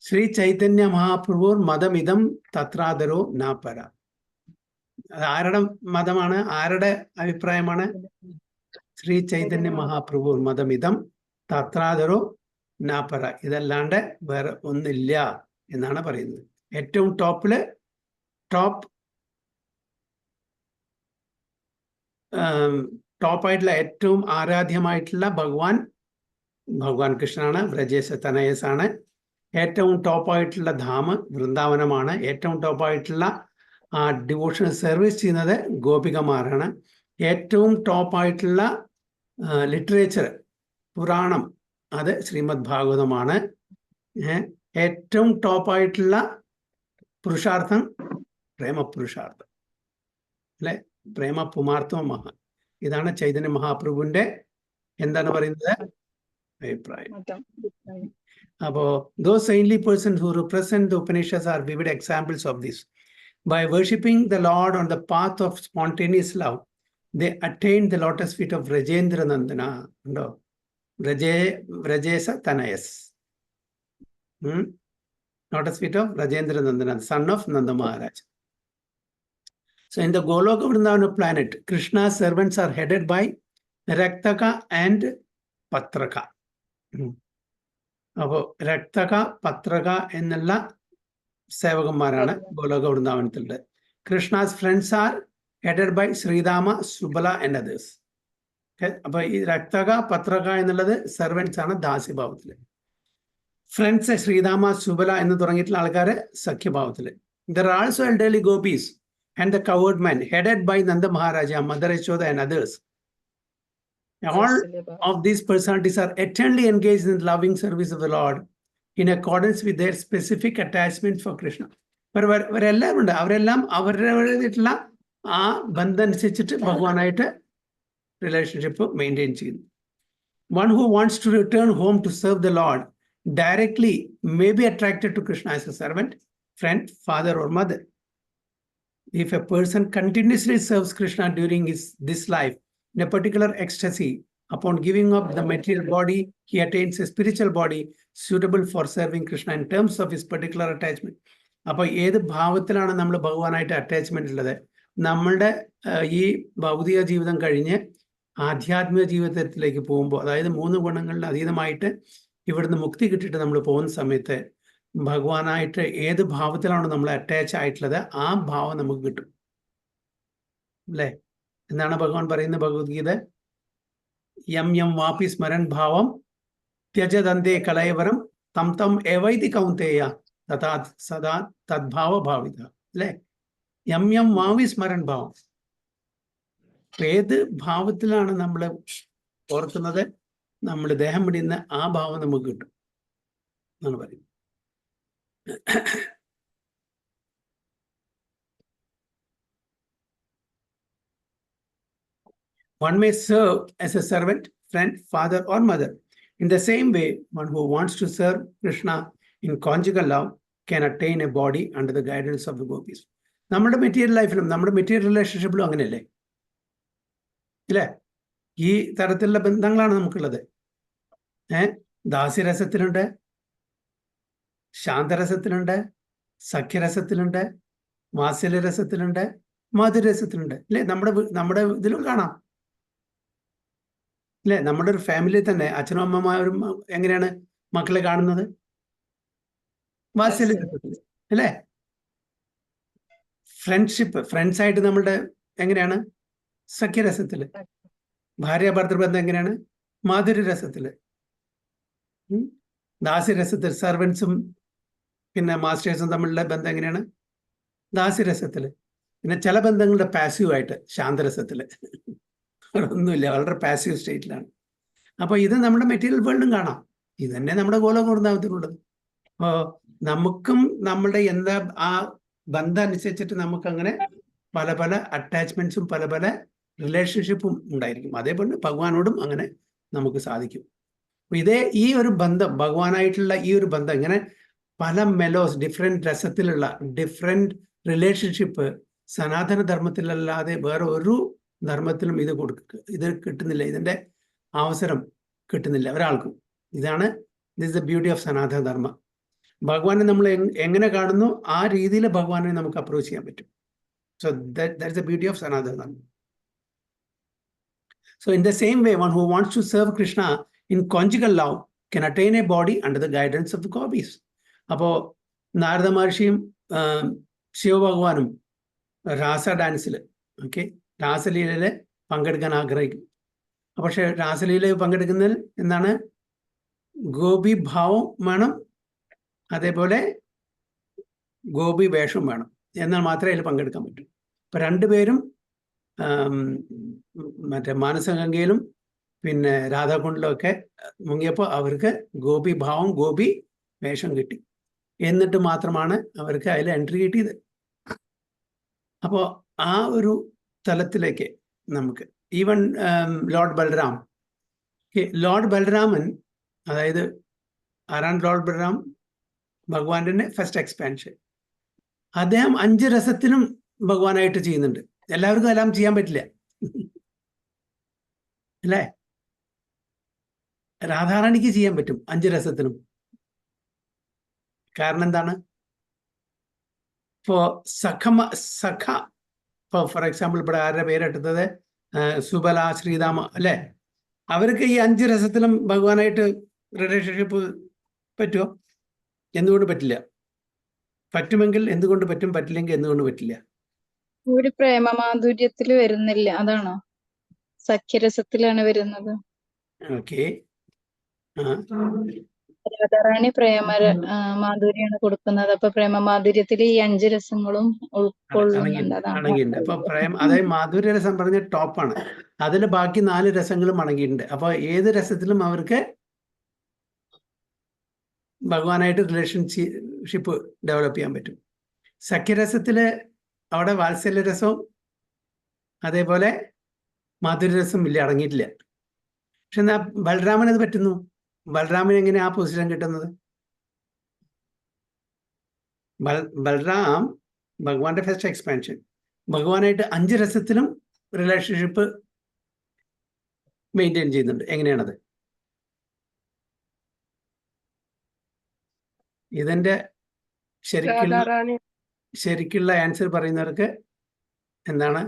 ശ്രീ ചൈതന്യ മഹാപ്രഭുർ മതമിതം തത്രാദരോ നാപര. അത് ആരുടെ മതമാണ്? ആരുടെ അഭിപ്രായമാണ്? ശ്രീ ചൈതന്യ മഹാപ്രഭുർ മതമിതം തത്രാദരോ നാപര. ഇതല്ലാണ്ട് വേറെ ഒന്നില്ല എന്നാണ് പറയുന്നത്. ഏറ്റവും ടോപ്പായിട്ടുള്ള ഏറ്റവും ആരാധ്യമായിട്ടുള്ള ഭഗവാൻ കൃഷ്ണനാണ്. വ്രജേശ തനയസ് ആണ്. ഏറ്റവും ടോപ്പായിട്ടുള്ള ധാമ വൃന്ദാവനമാണ്. ഏറ്റവും ടോപ്പായിട്ടുള്ള ഡിവോഷണൽ സർവീസ് ചെയ്യുന്നത് ഗോപികമാരാണ്. ഏറ്റവും ടോപ്പായിട്ടുള്ള ലിറ്ററേച്ചർ പുരാണം അത് ശ്രീമദ് ഭാഗവതമാണ്. ഏറ്റവും ടോപ്പായിട്ടുള്ള പുരുഷാർത്ഥം പ്രേമപുരുഷാർത്ഥം, അല്ലെ? പ്രേമ പുമാർത്ഥോ മഹാൻ. ഇതാണ് ചൈതന്യ മഹാപ്രഭുവിന്റെ എന്താണ് പറയുന്നത് അഭിപ്രായം. അപ്പോ those saintly persons who represent the Upanishads are vivid examples of this. By worshipping the Lord on the path of spontaneous love, they attain the lotus feet of Rajendra Nandana. Vrajesa Tanayas. Lotus feet of Rajendra Nandana, son of Nanda Maharaj. So in the Goloka Vrindavana planet, Krishna's servants are headed by Raktaka and Patraka. അപ്പോൾ രക്തക പത്രക എന്നുള്ള സേവകന്മാരാണ് ഗോലോക വൃന്ദാവനത്തിലുണ്ട്. Krishna's friends are headed by Sridama, Subala and others. അപ്പൊ ഈ രക്തക പത്രക എന്നുള്ളത് സെർവൻസ് ആണ് ദാസ്യഭാവത്തില്. ഫ്രണ്ട്സ് ശ്രീധാമ, സുബല എന്ന് തുടങ്ങിയിട്ടുള്ള ആൾക്കാര് സഖ്യഭാവത്തില്. There are also elderly gopis and the cowherd men headed by Nanda Maharaja, mother Yashoda and others. All of these personalities are eternally engaged in loving service of the Lord in accordance with their specific attachment for Krishna. അവരെല്ലാം ഉണ്ട്, അവരെല്ലാം അവരുടേതായിട്ടുള്ള ആ ബന്ധം അനുസരിച്ചിട്ട് ഭഗവാനായിട്ട് റിലേഷൻഷിപ്പ് മെയിൻറ്റെയിൻ ചെയ്യുന്നു. One who wants to return home to serve the Lord directly may be attracted to Krishna as a servant, friend, father or mother. If a person continuously serves Krishna during this life in a particular ecstasy, upon giving up the material body, he attains a spiritual body suitable for serving Krishna in terms of his particular attachment. അപ്പോൾ ഏത് ഭാവത്തിലാണ് നമ്മൾ ഭഗവാനായിട്ട് അറ്റാച്ച്മെന്റ് ഉള്ളത്? നമ്മളുടെ ഈ ഭൗതിക ജീവിതം കഴിഞ്ഞ് ആധ്യാത്മിക ജീവിതത്തിലേക്ക് പോകുമ്പോൾ, അതായത് 3 ഗുണങ്ങളിൽ അതീതമായിട്ട് ഇവിടുന്ന് മുക്തി കിട്ടിയിട്ട് നമ്മൾ പോകുന്ന സമയത്ത് ഭഗവാനായിട്ട് ഏത് ഭാവത്തിലാണ് നമ്മൾ അറ്റാച്ച് ആയിട്ടുള്ളത് ആ ഭാവം നമുക്ക് കിട്ടും അല്ലേ? എന്താണ് ഭഗവാൻ പറയുന്നത് ഭഗവത്ഗീത? യം യം വാപി സ്മരൻ ഭാവം ത്യജദന്തേ കലയവരം തം തം ഏവൈതി കൗന്തേയ തഥാ സദാ തദ്ഭാവ ഭാവിത അല്ലേ? യം യം വാവി സ്മരൻ ഭാവം. ഏത് ഭാവത്തിലാണ് നമ്മൾ ഓർക്കുന്നത്, നമ്മൾ ദേഹം പിടിയുന്ന ആ ഭാവം നമുക്ക് കിട്ടും എന്നാണ് പറയുന്നത്. One may serve as a servant, friend, father, or mother. In the same way, one who wants to serve Krishna in conjugal love can attain a body under the guidance of the gopis. നമ്മുടെ മെറ്റീരിയൽ ലൈഫിലും നമ്മുടെ മെറ്റീരിയൽ റിലേഷൻഷിപ്പിലും അങ്ങനെയല്ലേ? ഇല്ലേ? ഈ തരത്തിലുള്ള ബന്ധങ്ങളാണ് നമുക്കുള്ളത്. ദാസ്യരസത്തിലുണ്ട്, ശാന്തരസത്തിലുണ്ട്, സഖ്യരസത്തിലുണ്ട്, വാത്സല്യരസത്തിലുണ്ട്, മധുരസത്തിലുണ്ട്. അല്ലേ? നമ്മുടെ ഇതിലും കാണാം അല്ലെ? നമ്മുടെ ഒരു ഫാമിലി തന്നെ അച്ഛനും അമ്മമാരും എങ്ങനെയാണ് മക്കളെ കാണുന്നത്? വാത്സല്യരസത്തിൽ അല്ലേ? ഫ്രണ്ട്സ് ആയിട്ട് നമ്മളുടെ എങ്ങനെയാണ്? സഖ്യരസത്തില്. ഭാര്യ ഭർത്തൃബന്ധം എങ്ങനെയാണ്? മാധുര്യരസത്തില്. ദാസ്യരസത്തിൽ സെർവൻസും പിന്നെ മാസ്റ്റേഴ്സും തമ്മിലുള്ള ബന്ധം എങ്ങനെയാണ്? ദാസ്യരസത്തില്. പിന്നെ ചില ബന്ധങ്ങളുടെ പാസീവായിട്ട് ശാന്തരസത്തില്. ഒന്നുമില്ല, വളരെ പാസീവ് സ്റ്റേറ്റിലാണ്. അപ്പൊ ഇത് നമ്മുടെ മെറ്റീരിയൽ വേൾഡും കാണാം. ഇത് തന്നെ നമ്മുടെ ഗോലോകവൃന്ദാവനത്തിലുള്ളത്. അപ്പോൾ നമുക്കും നമ്മളുടെ എന്താ ആ ബന്ധം അനുസരിച്ചിട്ട് നമുക്ക് അങ്ങനെ പല പല അറ്റാച്ച്മെന്റ്സും പല പല റിലേഷൻഷിപ്പും ഉണ്ടായിരിക്കും. അതേപോലെ ഭഗവാനോടും അങ്ങനെ നമുക്ക് സാധിക്കും. ഈ ഒരു ബന്ധം, ഭഗവാനായിട്ടുള്ള ഈ ഒരു ബന്ധം, ഇങ്ങനെ പല മെലോസ്, ഡിഫറെന്റ് രസത്തിലുള്ള ഡിഫറെന്റ് റിലേഷൻഷിപ്പ് സനാതന ധർമ്മത്തിലല്ലാതെ വേറെ ഒരു ധർമ്മത്തിലും ഇത് കിട്ടുന്നില്ല. ഇതിന്റെ അവസരം കിട്ടുന്നില്ല ഒരാൾക്കും. ദിസ് ദ ബ്യൂട്ടി ഓഫ് സനാതന ധർമ്മ. ഭഗവാനെ നമ്മൾ എങ്ങനെ കാണുന്നു ആ രീതിയിൽ ഭഗവാനെ നമുക്ക് അപ്രോച്ച് ചെയ്യാൻ പറ്റും. So that's the beauty of സനാതന ധർമ്മ. So in the same way, one who wants to serve Krishna in conjugal love can attain a body under the guidance of the gopis. അപ്പോ നാരദ മഹർഷിയും ശിവഭഗവാനും രാസ ഡാൻസിൽ രാസലീലയിൽ പങ്കെടുക്കാൻ ആഗ്രഹിക്കും. പക്ഷെ രാസലീലയിൽ പങ്കെടുക്കുന്നതിൽ എന്താണ്? ഗോപി ഭാവം വേണം, അതേപോലെ ഗോപി വേഷം വേണം. എന്നാൽ മാത്രമേ അതിൽ പങ്കെടുക്കാൻ പറ്റൂ. അപ്പൊ രണ്ടുപേരും മറ്റേ മാനസഗംഗയിലും പിന്നെ രാധാകുണ്ടിലും ഒക്കെ മുങ്ങിയപ്പോൾ അവർക്ക് ഗോപി ഭാവം, ഗോപി വേഷം കിട്ടി. എന്നിട്ട് മാത്രമാണ് അവർക്ക് അതിൽ എൻട്രി കിട്ടിയത്. അപ്പോൾ ആ ഒരു തലത്തിലേക്ക് നമുക്ക് ഈവൻ ലോർഡ് ബൽറാമൻ, അതായത് ആരാണ് ലോർഡ് ബൽറാം? ഭഗവാന്റെ ഫസ്റ്റ് എക്സ്പാൻഷൻ. അദ്ദേഹം 5 രസത്തിലും ഭഗവാനായിട്ട് ചെയ്യുന്നുണ്ട്. എല്ലാവർക്കും എല്ലാം ചെയ്യാൻ പറ്റില്ല അല്ലേ? രാധാറാണിക്ക് ചെയ്യാൻ പറ്റും 5 രസത്തിനും. കാരണം എന്താണ്? ഫോർ എക്സാമ്പിൾ ഇവിടെ ആരുടെ പേരെടുത്തത്? സുബല, ശ്രീരാമ അല്ലേ? അവർക്ക് ഈ 5 രസത്തിലും ഭഗവാനായിട്ട് റിലേഷൻഷിപ്പ് പറ്റുമോ? എന്തുകൊണ്ട് പറ്റില്ല? പറ്റുമെങ്കിൽ എന്തുകൊണ്ട് പറ്റും, പറ്റില്ലെങ്കിൽ എന്തുകൊണ്ട് പറ്റില്ല? ഒരു പ്രേമമാധുര്യത്തിൽ വരുന്നില്ല, അതാണോ? സഖ്യരസത്തിലാണ് വരുന്നത്. ഓക്കെ. രാധാറാണി മാധുര്യാണ് കൊടുക്കുന്നത്. അപ്പൊ പ്രേമമാധുര്യത്തിൽ ഈ 5 രസങ്ങളും ഉൾക്കൊള്ളുന്നുണ്ട്. അതാണ് അടങ്ങിയിട്ടുണ്ട്. അപ്പൊ അതായത് മാധുര്യരസം പറഞ്ഞ ടോപ്പാണ്. അതിൽ ബാക്കി 4 രസങ്ങളും അടങ്ങിയിട്ടുണ്ട്. അപ്പൊ ഏത് രസത്തിലും അവർക്ക് ഭഗവാനായിട്ട് റിലേഷൻഷിപ്പ് ഡെവലപ്പ് ചെയ്യാൻ പറ്റും. സഖ്യരസത്തില് അവിടെ വാത്സല്യരസവും അതേപോലെ മാധുര്യരസം ഇല്ല, അടങ്ങിയിട്ടില്ല. പക്ഷെ എന്നാ ബലരാമൻ അത് പറ്റുന്നു. ബലരാമൻ എങ്ങനെ ആ പൊസിഷൻ കിട്ടുന്നത്? ബൽറാം ഭഗവാന്റെ ഫസ്റ്റ് എക്സ്പാൻഷൻ, ഭഗവാനായിട്ട് 5 രസത്തിലും റിലേഷൻഷിപ്പ് മെയിൻറ്റെയിൻ ചെയ്യുന്നുണ്ട്. എങ്ങനെയാണത്? ഇതിന്റെ ശരിക്കുള്ള ആൻസർ പറയുന്നവർക്ക് എന്താണ്?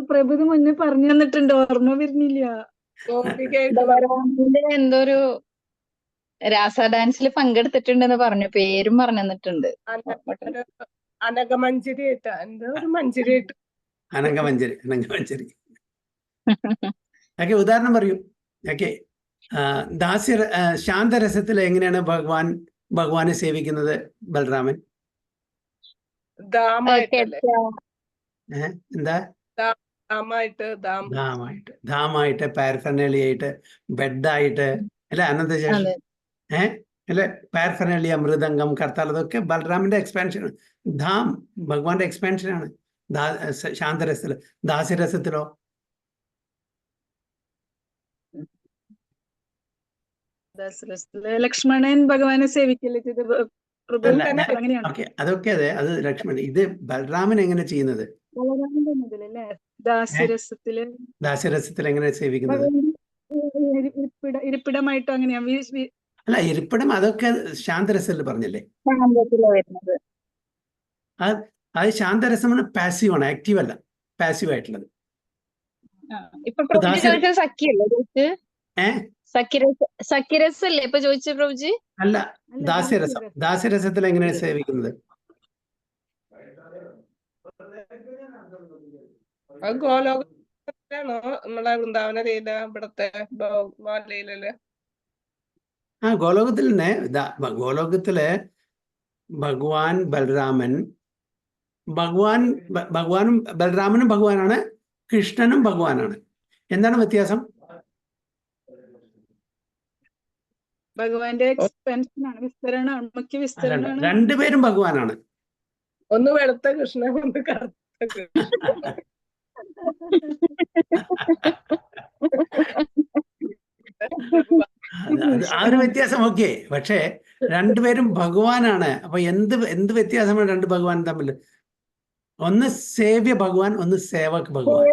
പ്രഭുത് മുന്നേ പറഞ്ഞു തന്നിട്ടുണ്ട്, ഓർമ്മ വരുന്നില്ല. ഗോപികയായിട്ട് ബലരാമന്റെ എന്തോ ഒരു രാസ ഡാൻസിൽ പങ്കെടുത്തിട്ടുണ്ടെന്ന് പറഞ്ഞു, പേരും പറഞ്ഞു തന്നിട്ടുണ്ട്. ഒരു അനഘമഞ്ജരിയായിട്ട് എന്തോ ഒരു മഞ്ജരിയായിട്ട് അനങ്കമഞ്ജരി ഓക്കെ. ഉദാഹരണം പറയൂ. ഓക്കെ. ശാന്തരസത്തിൽ എങ്ങനെയാണ് ഭഗവാനെ സേവിക്കുന്നത് ബലരാമൻ? ധാമായിട്ടല്ലേ? എന്താ? ധാമായിട്ട്, പാരഫെർണേലിയായിട്ട്, ബെഡായിട്ട് അല്ലെ, അനന്തശേഷം അല്ലെ, പാരഫെർണേലിയ, മൃദംഗം, കർത്താൽ, അതൊക്കെ ബലറാമിന്റെ എക്സ്പാൻഷൻ. ധാം ഭഗവാന്റെ എക്സ്പാൻഷൻ ആണ് ശാന്തരസത്തില്. ദാസ്യരസത്തിലോ? ലക്ഷ്മണൻ ഭഗവാനെ സേവിക്കല്ലേ ചെയ്തത്? ഓക്കെ, അതൊക്കെ അതെ, അത് ലക്ഷ്മണൻ. ഇത് ബലറാമൻ എങ്ങനെ ചെയ്യുന്നത്? ദാസ്യരസത്തിൽ എങ്ങനെ സേവിക്കുന്നത്? ഇരിപ്പിടമായിട്ടോ അങ്ങനെയാ? അല്ല, ഇരിപ്പിടം അതൊക്കെ ശാന്തരസത്തിൽ പറഞ്ഞല്ലേ. അത് ശാന്തരസമാണ്, പാസീവ് ആണ്, ആക്റ്റീവ് അല്ല, പാസീവ് ആയിട്ടുള്ളത്. സഖ്യരസല്ലേ ഇപ്പൊ ചോദിച്ച പ്രഭുജി? അല്ല, ദാസ്യരസം. ദാസ്യരസത്തിൽ എങ്ങനെയാണ് സേവിക്കുന്നത്? ഗോലോകത്തിലാണോ നമ്മളെ വൃന്ദാവന ലീല, ഇവിടത്തെ ലീലല്ലേ? ഗോലോകത്തിൽ തന്നെ. ഗോലോകത്തിലെ ഭഗവാൻ ഭഗവാനും ബലരാമനും ഭഗവാനാണ്, കൃഷ്ണനും ഭഗവാനാണ്. എന്താണ് വ്യത്യാസം? ഭഗവാന്റെ എക്സ്പെൻഷനാണ്, വിസ്തരണമാണ്, മുഖ്യ വിസ്തരണമാണ്. രണ്ടുപേരും ഭഗവാനാണ്. ഒന്ന് വെളുത്ത കൃഷ്ണൻ, ഒന്ന് കറുത്ത കൃഷ്ണൻ. ആ ഒരു വ്യത്യാസം ഓക്കെ. പക്ഷേ രണ്ടുപേരും ഭഗവാനാണ്. അപ്പൊ എന്ത് വ്യത്യാസമാണ് രണ്ട് ഭഗവാൻ തമ്മിൽ? ഒന്ന് സേവ്യ ഭഗവാൻ, ഒന്ന് സേവക് ഭഗവാൻ.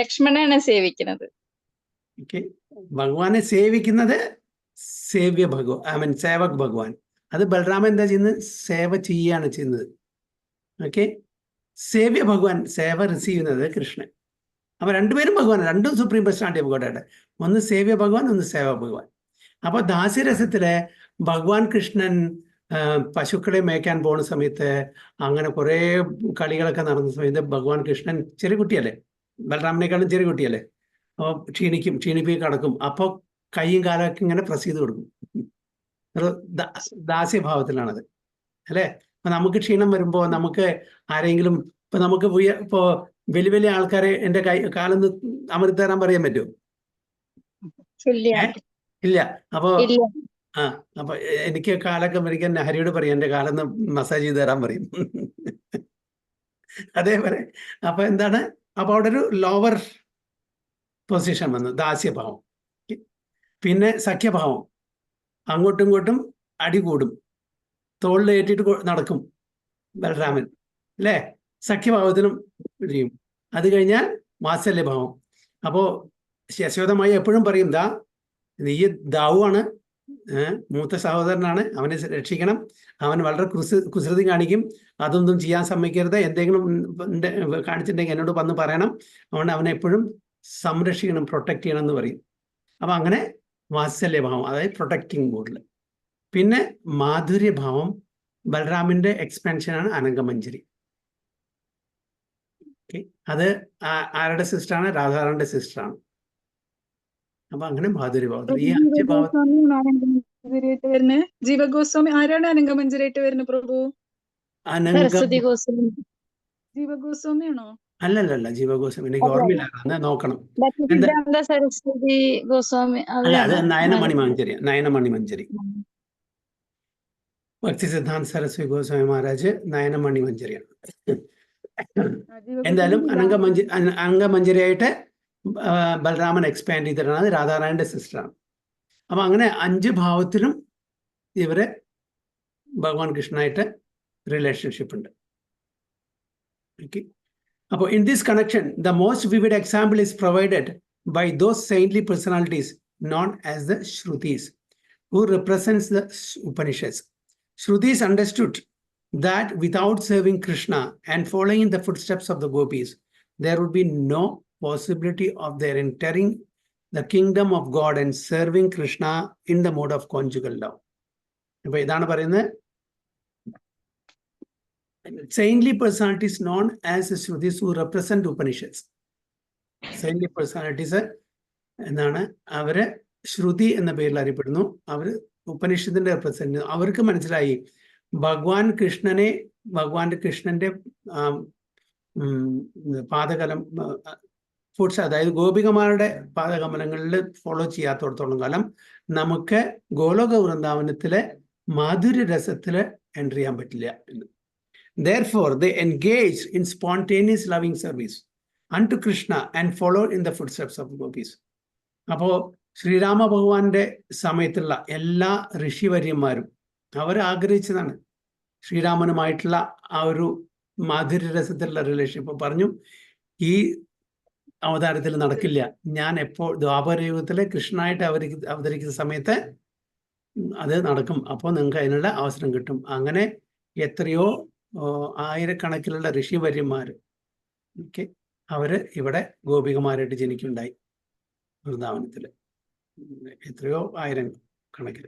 ലക്ഷ്മണനാണ് സേവിക്കുന്നത്. ഓക്കെ. ഭഗവാനെ സേവിക്കുന്നത് സേവ്യ ഭഗവാൻ, സേവക് ഭഗവാൻ. അത് ബലരാമൻ എന്താ ചെയ്യുന്നത്? സേവ ചെയ്യാണ് ചെയ്യുന്നത്. ഓക്കെ. സേവ്യ ഭഗവാൻ, സേവ റിസീവ് ചെയ്യുന്നത് കൃഷ്ണൻ. അപ്പൊ രണ്ടുപേരും ഭഗവാൻ, രണ്ടും സുപ്രീം പേഴ്സണാലിറ്റി ഓഫ് ഗോഡ്. ഒന്ന് സേവ്യ ഭഗവാൻ, ഒന്ന് സേവ ഭഗവാൻ. അപ്പൊ ദാസ്യരസത്തിലെ ഭഗവാൻ കൃഷ്ണൻ പശുക്കളെ മേയ്ക്കാൻ പോകുന്ന സമയത്ത്, അങ്ങനെ കുറെ കളികളൊക്കെ നടന്ന സമയത്ത് ഭഗവാൻ കൃഷ്ണൻ ചെറിയ കുട്ടിയല്ലേ, ബലറാമിനേക്കാളും ചെറിയ കുട്ടിയല്ലേ. അപ്പോൾ ക്ഷീണിപ്പി കിടക്കും. അപ്പോൾ കൈയും കാലൊക്കെ ഇങ്ങനെ പ്രസ് ചെയ്ത് കൊടുക്കും. ഒരു ദാസ്യഭാവത്തിലാണത് അല്ലേ. അപ്പൊ നമുക്ക് ക്ഷീണം വരുമ്പോ, നമുക്ക് ആരെങ്കിലും നമുക്ക് ഇപ്പോ വലിയ ആൾക്കാരെ എന്റെ കാലൊന്ന് അമർത്തി തരാൻ പറയാൻ പറ്റുമോ? ഇല്ല. അപ്പൊ അപ്പൊ എനിക്ക് കാലൊക്കെ മരിക്കാൻ ഹരിയോട് പറയും, എന്റെ കാലൊന്ന് മസാജ് ചെയ്ത് തരാൻ പറയും. അതേപോലെ അപ്പൊ എന്താണ്, അപ്പൊ അവിടെ ഒരു ലോവർ പൊസിഷൻ വന്നു, ദാസ്യഭാവം. പിന്നെ സഖ്യഭാവം, അങ്ങോട്ടും ഇങ്ങോട്ടും അടി കൂടും, തോളിൽ ഏറ്റിട്ട് നടക്കും ബലരാമൻ അല്ലേ. സഖ്യഭാവത്തിലും ചെയ്യും. അത് കഴിഞ്ഞാൽ വാത്സല്യഭാവം. അപ്പോ യശോദമായി എപ്പോഴും പറയും, നീ ദാവുവാണ്, മൂത്ത സഹോദരനാണ്, അവനെ രക്ഷിക്കണം. അവൻ വളരെ കുസൃതി കാണിക്കും, അതൊന്നും ചെയ്യാൻ സമ്മതിക്കരുത്. എന്തെങ്കിലും കാണിച്ചിട്ടുണ്ടെങ്കിൽ എന്നോട് വന്ന് പറയണം. അതുകൊണ്ട് അവനെ എപ്പോഴും സംരക്ഷിക്കണം, പ്രൊട്ടക്ട് ചെയ്യണം എന്ന് പറയും. അപ്പൊ അങ്ങനെ വാത്സല്യഭാവം, അതായത് പ്രൊട്ടക്റ്റിംഗ് മോഡിൽ. പിന്നെ മാധുര്യഭാവം, ബലറാമിന്റെ എക്സ്പാൻഷനാണ് അനങ്കമഞ്ജരി. അത് ആരുടെ സിസ്റ്ററാണ്? രാധാറാണിന്റെ സിസ്റ്ററാണ്. അപ്പൊ അങ്ങനെ മാധുര്യഭാവത്തിൽ ഈ 5 ഭാവം. ജീവഗോസ്വാമി ആരാണ് അനങ്കമഞ്ജരിയായിട്ട് വരുന്നത് പ്രഭു? ജീവഗോസ്വാമിയാണോ? അല്ലല്ല, ജീവഗോസ്വാമി എനിക്ക് ഓർമ്മയില്ല, നോക്കണം. സരസ്വതി ഗോസ്വാമി അല്ല, അത് നയനമണി മഞ്ജരി. ഭക്തി സിദ്ധാന്ത സരസ്വതി ഗോസ്വാമി മഹാരാജ് നയനമണി മഞ്ജരിയാണ്. എന്തായാലും അനങ്കമഞ്ജരിയായിട്ട് ബലരാമൻ എക്സ്പാൻഡ് ചെയ്തിട്ടാണ്, രാധാറാണിന്റെ സിസ്റ്ററാണ്. അപ്പൊ അങ്ങനെ 5 ഭാവത്തിലും ഇവര് ഭഗവാൻ കൃഷ്ണനായിട്ട് റിലേഷൻഷിപ്പ് ഉണ്ട്. ഓക്കെ. അപ്പോൾ in this connection, the most vivid example is provided by those saintly personalities known as the Shrutis, who represents the Upanishads. Shrutis understood that without serving Krishna and following in the footsteps of the gopis, there would be no possibility of their entering the kingdom of God and serving Krishna in the mode of conjugal love. അപ്പോൾ ഇതാണ് പറയുന്നത്, saintly personalities known as Shrutis who represent Upanishads. Saintly personalities എന്നാണ് അവര് ശ്രുതി എന്ന പേരിൽ അറിയപ്പെടുന്നു. അവർ ഉപനിഷത്തിന്റെ റെപ്രസെന്റ്. അവർക്ക് മനസ്സിലായി ഭഗവാന്റെ കൃഷ്ണന്റെ പാദകലം ഫുഡ്സ്, അതായത് ഗോപികമാരുടെ പാദകമലങ്ങളിൽ ഫോളോ ചെയ്യാത്തോടത്തോളം കാലം നമുക്ക് ഗോലോക വൃന്ദാവനത്തിലെ മാധുര്യ രസത്തില് എൻട്രി ചെയ്യാൻ പറ്റില്ല എന്ന്. Therefore, they engaged in spontaneous loving service unto Krishna and followed in the footsteps of gopis. അപ്പോ ശ്രീരാമ ഭഗവാന്റെ സമയത്തുള്ള എല്ലാ ഋഷിവര്യന്മാരും അവർ ആഗ്രഹിച്ചതാണ് ശ്രീരാമനുമായിട്ടുള്ള ആ ഒരു മാധുര്യരസത്തിലുള്ള റിലേഷൻഷിപ്പ്. പറഞ്ഞു, ഈ അവതാരത്തിൽ നടക്കില്ല, ഞാൻ എപ്പോൾ ദ്വാപരയുഗത്തിലെ കൃഷ്ണനായിട്ട് അവതരിക്കുന്ന സമയത്ത് അത് നടക്കും, അപ്പോൾ നിങ്ങൾക്ക് അതിനുള്ള അവസരം കിട്ടും. അങ്ങനെ എത്രയോ ആയിരക്കണക്കിലുള്ള ഋഷിവര്യന്മാർ അവര് ഇവിടെ ഗോപികമാരായിട്ട് ജനിക്കുണ്ടായി വൃന്ദാവനത്തില്, എത്രയോ ആയിരം കണക്കിൽ.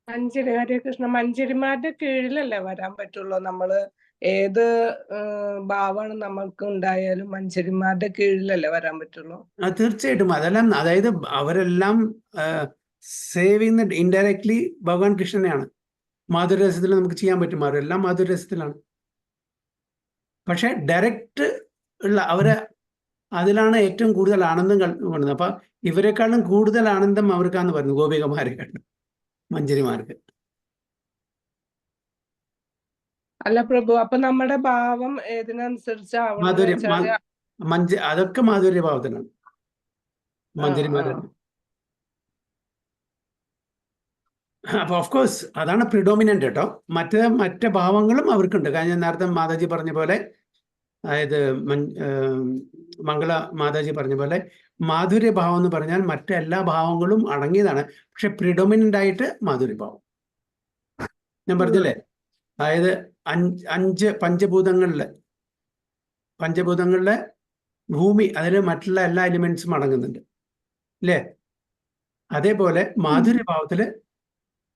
മഞ്ചരി, ഹരേ കൃഷ്ണ, മഞ്ചരിമാരുടെ കീഴിലല്ലേ വരാൻ പറ്റുള്ളൂ? നമ്മള് ഏത് ഭാവമാണ് നമ്മൾക്ക് ഉണ്ടായാലും മഞ്ചരിമാരുടെ കീഴിലല്ലേ വരാൻ പറ്റുള്ളൂ? തീർച്ചയായിട്ടും. അതെല്ലാം, അതായത് അവരെല്ലാം സേവ് ചെയ്യുന്ന ഇൻഡയറക്ട്ലി ഭഗവാൻ കൃഷ്ണനെയാണ്. മാധുരരസത്തിൽ നമുക്ക് ചെയ്യാൻ പറ്റും, അവരെല്ലാം മാധുരരസത്തിലാണ്. പക്ഷെ ഡയറക്റ്റ് ഉള്ള അവര് അതിലാണ് ഏറ്റവും കൂടുതൽ ആനന്ദം കൊണ്ടുവന്നത്. അപ്പൊ ഇവരെക്കാളും കൂടുതൽ ആനന്ദം അവർക്കാന്ന് പറയുന്നത് ഗോപികമാരെക്കാളും മഞ്ചരിമാർക്ക്. അല്ല പ്രഭു, അപ്പൊ നമ്മുടെ ഭാവം ഏതിനനുസരിച്ചാവണം? അതൊക്കെ മാധുര്യഭാവത്തിനാണ് മഞ്ചരിമാരാണ്. അപ്പൊ ഓഫ്കോഴ്സ് അതാണ് പ്രിഡോമിനന്റ് കേട്ടോ. മറ്റ് ഭാവങ്ങളും അവർക്കുണ്ട്. കാരണം നേരത്തെ മാതാജി പറഞ്ഞ പോലെ, അതായത് മംഗള മാതാജി പറഞ്ഞ പോലെ മാധുര്യഭാവം എന്ന് പറഞ്ഞാൽ മറ്റെല്ലാ ഭാവങ്ങളും അടങ്ങിയതാണ്. പക്ഷെ പ്രിഡോമിനന്റ് ആയിട്ട് മാധുര്യഭാവം ഞാൻ പറഞ്ഞില്ലേ, അതായത് 5 പഞ്ചഭൂതങ്ങളിലെ ഭൂമി, അതിൽ മറ്റുള്ള എല്ലാ എലിമെന്റ്സും അടങ്ങുന്നുണ്ട് അല്ലേ? അതേപോലെ മാധുര്യഭാവത്തില്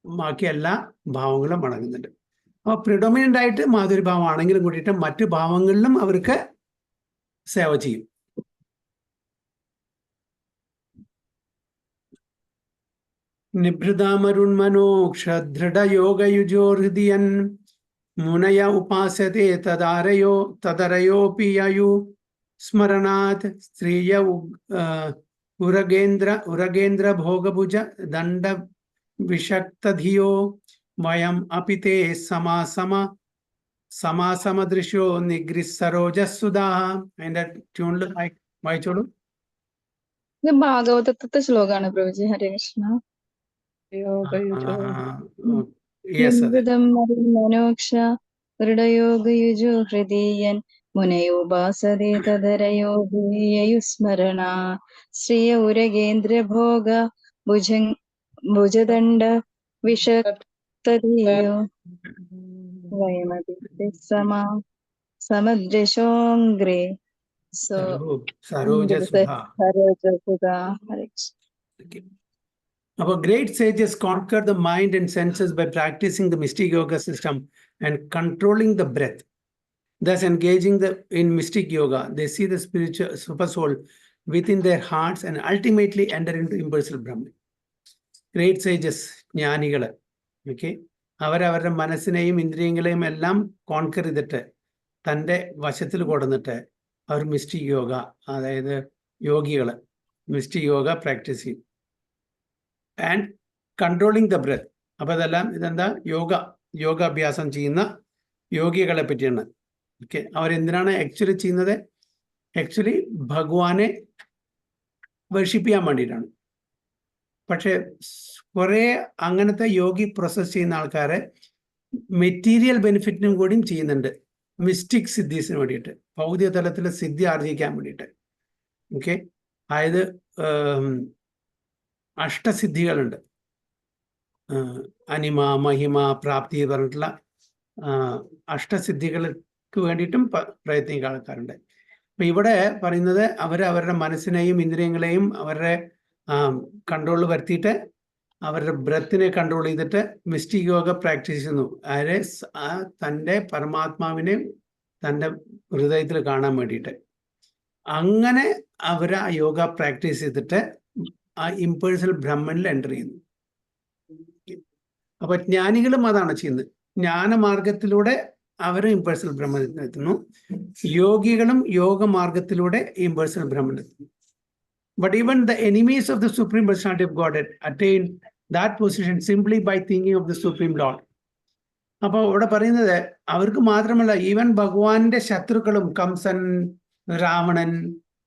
ബാക്കി എല്ലാ ഭാവങ്ങളും അടങ്ങുന്നുണ്ട്. അപ്പോൾ പ്രിഡോമിനന്റ് ആയിട്ട് മാധുര്യഭാവം ആണെങ്കിലും കൂടിയിട്ട് മറ്റു ഭാവങ്ങളിലും അവർക്ക് സേവ ചെയ്യും. നിഭൃതാമരുൺമനോക്ഷദൃഢയോഗയുജോഹൃദിയൻ മുനയ ഉപാസത്തെ തദരയോപിയു സ്മരണാത് സ്ത്രീയ ഉരഗേന്ദ്ര ഭോഗഭുജ ദണ്ഡ വിഷക്തധിയോ വയം അപിതേ സമാസമദൃശോ നിഗ്രസരോജസുധാ. അതിന്റെ ട്യൂണിൽ വായിച്ചോളൂ. ഇത് ഭാഗവതത്തെ ശ്ലോകമാണ് പ്രഭുജി. ഹരേ കൃഷ്ണ. മനോക്ഷ ദൃഢയോഗയുജോ ഹൃദീയൻ മുനയോപാസതേ തദരയോ സ്മരണ ശ്രീയ ഉരഗേന്ദ്ര ഭോഗ ഭുജദണ്ഡ വിഷക്തധിയോ വയമപി സമദൃശോംഗ്രേ Our great sages conquer the mind and senses by practicing the mystic yoga system and controlling the breath. Thus, engaging in mystic yoga, they see the spiritual super soul within their hearts and ultimately enter into impersonal Brahman. Great sages, ജ്ഞാനികള്, അവരവരുടെ മനസ്സിനെയും ഇന്ദ്രിയങ്ങളെയും എല്ലാം കോൺകർ ചെയ്തിട്ട് തൻ്റെ വശത്തിൽ കൊടുന്നിട്ട് അവർ മിസ്റ്റിക് യോഗ, അതായത് യോഗികള് മിസ്റ്റിക് യോഗ പ്രാക്ടീസ് ചെയ്യും. And controlling the breath. അപ്പൊ ഇതെന്താ യോഗാഭ്യാസം ചെയ്യുന്ന യോഗികളെ പറ്റിയാണ്. അവരെന്തിനാണ് ആക്ച്വലി ചെയ്യുന്നത്? ആക്ച്വലി ഭഗവാനെ വർഷിപ്പ് ചെയ്യാൻ വേണ്ടിയിട്ടാണ്. പക്ഷെ കുറെ അങ്ങനത്തെ യോഗി പ്രോസസ് ചെയ്യുന്ന ആൾക്കാരെ മെറ്റീരിയൽ ബെനിഫിറ്റിനും കൂടിയും ചെയ്യുന്നുണ്ട്, മിസ്റ്റിക് സിദ്ധീസിന് വേണ്ടിയിട്ട്, ഭൗതിക തലത്തിൽ സിദ്ധി ആർജിക്കാൻ വേണ്ടിയിട്ട്. അതായത് അഷ്ടസിദ്ധികളുണ്ട്, അനിമ, മഹിമ, പ്രാപ്തി പറഞ്ഞിട്ടുള്ള അഷ്ടസിദ്ധികൾക്ക് വേണ്ടിയിട്ടും പ്രയത്നിക്കുന്ന ആൾക്കാരുണ്ട്. അപ്പൊ ഇവിടെ പറയുന്നത് അവരുടെ മനസ്സിനെയും ഇന്ദ്രിയങ്ങളെയും അവരുടെ കൺട്രോൾ വരുത്തിയിട്ട് അവരുടെ ബ്രത്തിനെ കൺട്രോൾ ചെയ്തിട്ട് മിസ്റ്റിക് യോഗ പ്രാക്ടീസ് ചെയ്യുന്നു. അതായത് തൻ്റെ പരമാത്മാവിനെ തൻ്റെ ഹൃദയത്തിൽ കാണാൻ വേണ്ടിയിട്ട് അങ്ങനെ അവർ ആ യോഗ പ്രാക്ടീസ് ചെയ്തിട്ട് ആ ഇമ്പേഴ്സണൽ ബ്രഹ്മനിൽ എൻ്റർ ചെയ്യുന്നു. അപ്പൊ ജ്ഞാനികളും അതാണ് ചെയ്യുന്നത്. ജ്ഞാനമാർഗത്തിലൂടെ അവരും ഇമ്പേഴ്സണൽ ബ്രഹ്മത്തിൽ എത്തുന്നു. യോഗികളും യോഗമാർഗത്തിലൂടെ ഇമ്പേഴ്സണൽ ബ്രഹ്മനിൽ എത്തുന്നു. But even the enemies of the Supreme Personality of Godhead attain that position simply by thinking of the Supreme Lord. അപ്പോൾ ഇവിടെ പറയുന്നത് അവർക്ക് മാത്രമല്ല, ഈവൻ ഭഗവാന്റെ ശത്രുക്കളും കംസൻ, രാവണൻ,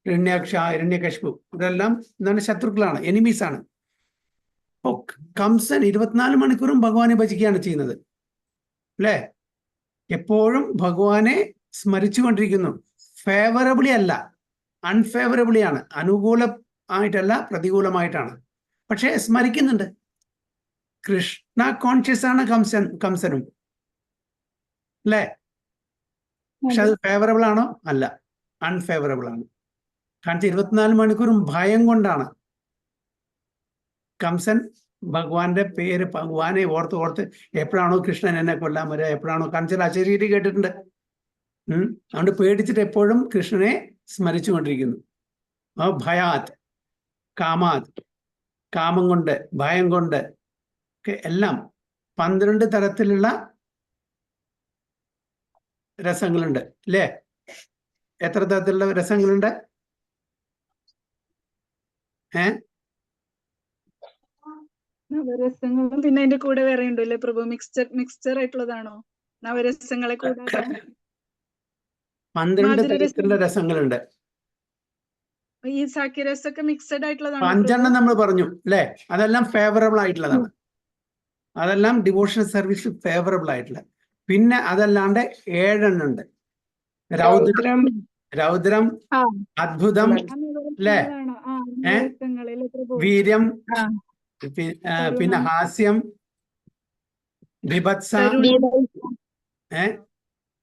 ഹിരണ്യകശിപു ഇതെല്ലാം എന്താണ് ശത്രുക്കളാണ്, എനിമീസ് ആണ്. അപ്പോൾ കംസൻ 24 മണിക്കൂറും ഭഗവാനെ ഭജിക്കുകയാണ് ചെയ്യുന്നത് അല്ലേ? എപ്പോഴും ഭഗവാനെ സ്മരിച്ചുകൊണ്ടിരിക്കുന്നു. ഫേവറബിളി അല്ല, അൺഫേവറബിളി ആണ്. അനുകൂലമായിട്ടല്ല, പ്രതികൂലമായിട്ടാണ്. പക്ഷെ സ്മരിക്കുന്നുണ്ട്. കൃഷ്ണ കോൺഷ്യസ് ആണ് കംസനും അല്ലേ? പക്ഷെ അത് ഫേവറബിൾ ആണോ? അല്ല, അൺഫേവറബിൾ ആണ്. കാരണം 24 മണിക്കൂറും ഭയം കൊണ്ടാണ് കംസൻ ഭഗവാന്റെ പേര്, ഭഗവാനെ ഓർത്ത് എപ്പോഴാണോ കൃഷ്ണൻ എന്നെ കൊല്ലാൻ വരിക, എപ്പോഴാണോ കംസൻ അശരീരി കേട്ടിട്ടുണ്ട്. അതുകൊണ്ട് പേടിച്ചിട്ട് എപ്പോഴും കൃഷ്ണനെ സ്മരിച്ചു കൊണ്ടിരിക്കുന്നു. ഭയാത്, കാമാത്, കാമം കൊണ്ട്, ഭയം കൊണ്ട് ഒക്കെ എല്ലാം 12 തരത്തിലുള്ള രസങ്ങളുണ്ട് അല്ലേ? എത്ര തരത്തിലുള്ള രസങ്ങളുണ്ട്? നവരസങ്ങളും പിന്നെ അതിന്റെ കൂടെ വേറെ ഉണ്ടല്ലേ പ്രഭു? മിക്സ്ചർ ആയിട്ടുള്ളതാണോ നവരസങ്ങളെ കൂടാതെ? 12 തരത്തിലുള്ള രസങ്ങളുണ്ട്. ഈ സാഖ്യരസൊക്കെ മിക്സഡ് ആയിട്ടുള്ളതാണ്. 5 നമ്മൾ പറഞ്ഞു അല്ലേ? അതെല്ലാം ഫേവറബിൾ ആയിട്ടുള്ളതാണ്. അതെല്ലാം ഡിവോഷണൽ സർവീസ് ഫേവറബിൾ ആയിട്ടുള്ള. പിന്നെ അതല്ലാണ്ട് 7 ഉണ്ട്. രൗദ്രം, അദ്ഭുതം അല്ലേ? വീര്യം, പിന്നെ ഹാസ്യം, ബിഭത്സ,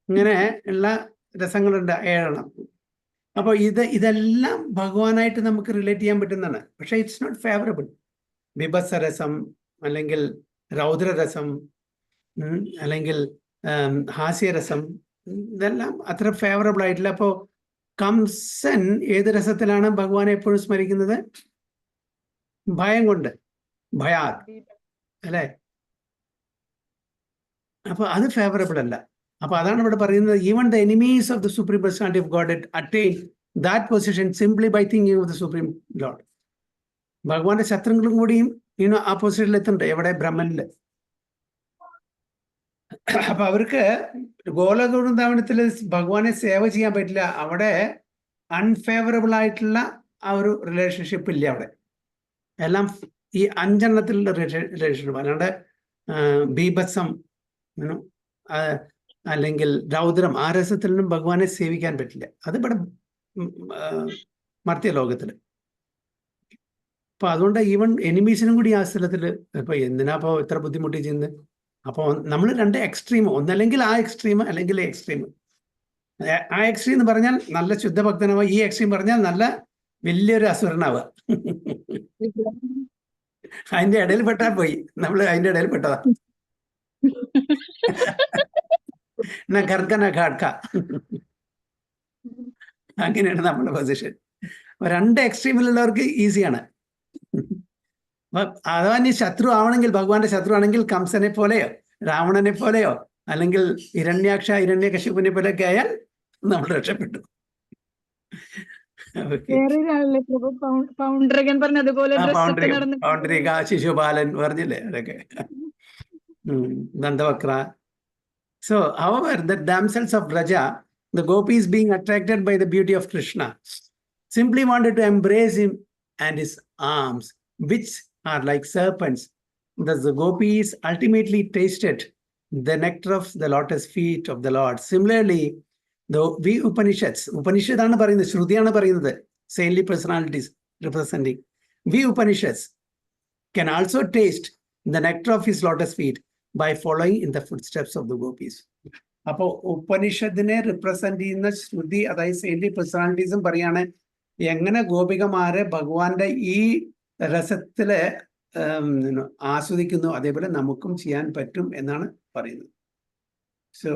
ഇങ്ങനെ ഉള്ള രസങ്ങളുണ്ട് 7. അപ്പോൾ ഇതെല്ലാം ഭഗവാനായിട്ട് നമുക്ക് റിലേറ്റ് ചെയ്യാൻ പറ്റുന്നതാണ്. പക്ഷെ ഇറ്റ്സ് നോട്ട് ഫേവറബിൾ. ബിഭത്സരസം അല്ലെങ്കിൽ രൗദ്രരസം അല്ലെങ്കിൽ ഹാസ്യരസം ഇതെല്ലാം അത്ര ഫേവറബിൾ ആയിട്ടില്ല. അപ്പോൾ കംസൻ ഏത് രസത്തിലാണ് ഭഗവാനെ എപ്പോഴും സ്മരിക്കുന്നത്? ഭയം കൊണ്ട്, ഭയാത് അല്ലേ? അപ്പൊ അത് ഫേവറബിൾ അല്ല. അപ്പൊ അതാണ് ഇവിടെ പറയുന്നത്, even the enemies of the supreme personality of God attain that position simply by thinking of the supreme lord. ഭഗവാന്റെ ശത്രുക്കളും കൂടിയും ആ പൊസിഷനിൽ എത്തുന്നുണ്ട്. എവിടെ? ബ്രഹ്മനില്. അപ്പൊ അവർക്ക് ഗോലോകവൃന്ദാവനത്തിൽ ഭഗവാനെ സേവ ചെയ്യാൻ പറ്റില്ല. അവിടെ അൺഫേവറബിൾ ആയിട്ടുള്ള ആ ഒരു റിലേഷൻഷിപ്പ് ഇല്ല. അവിടെ എല്ലാം ഈ 5 റിലേഷൻഷിപ്പ്. അല്ലാണ്ട് ബീഭത്സം അല്ലെങ്കിൽ രൗദ്രം, ആ രസത്തിലൊന്നും ഭഗവാനെ സേവിക്കാൻ പറ്റില്ല. അത് ഇവിടെ മർത്യ ലോകത്തില്. അപ്പൊ അതുകൊണ്ട് ഈവൻ എനിമീസിനും കൂടി ആ സ്ഥലത്തില് ഇപ്പൊ എന്തിനാ ഇപ്പൊ ഇത്ര ബുദ്ധിമുട്ടി ചെയ്യുന്നത്? അപ്പോൾ നമ്മൾ 2 എക്സ്ട്രീം, ഒന്നല്ലെങ്കിൽ ആ എക്സ്ട്രീം അല്ലെങ്കിൽ എക്സ്ട്രീം. ആ എക്സ്ട്രീം എന്ന് പറഞ്ഞാൽ നല്ല ശുദ്ധഭക്തനാവുക, ഈ എക്സ്ട്രീം പറഞ്ഞാൽ നല്ല വലിയൊരു അസുരനാവുക. അതിന്റെ ഇടയിൽ പെട്ടാൽ പോയി. നമ്മൾ അതിന്റെ ഇടയിൽ പെട്ടതാ. അങ്ങനെയാണ് നമ്മുടെ പൊസിഷൻ. 2 എക്സ്ട്രീമിലുള്ളവർക്ക് ഈസിയാണ്. അഥവാ നീ ശത്രു ആവണമെങ്കിൽ, ഭഗവാന്റെ ശത്രു ആണെങ്കിൽ കംസനെ പോലെയോ രാവണനെ പോലെയോ അല്ലെങ്കിൽ ഹിരണ്യകശിപുവിനെ പോലെയൊക്കെ ആയാൽ നമ്മൾ രക്ഷപ്പെട്ടു. പൗണ്ഡരിക, ശിശുപാലൻ പറഞ്ഞില്ലേ അതൊക്കെ, ദന്തവക്ര. So, however, the damsels of Vraja, the gopis being attracted by the beauty of Krishna, simply wanted to embrace him and his arms, which are like serpents. Thus, the gopis ultimately tasted the nectar of the lotus feet of the Lord. Similarly, the Upanishads, Upanishadana പറയുന്നത്, ശ്രുതിയാണ് പറയുന്നത്, saintly personalities representing. We Upanishads can also taste the nectar of his lotus feet by following in the footsteps of the gopis. അപ്പൊ ഉപനിഷത്തിനെ റിപ്രസെന്റ് ചെയ്യുന്ന ശ്രുതി, അതായത് സെയിൻലി പേഴ്സണാലിറ്റീസും പറയാണ് എങ്ങനെ ഗോപികമാരെ ഭഗവാന്റെ ഈ രസത്തില് ആസ്വദിക്കുന്നു അതേപോലെ നമുക്കും ചെയ്യാൻ പറ്റും എന്നാണ് പറയുന്നത്. So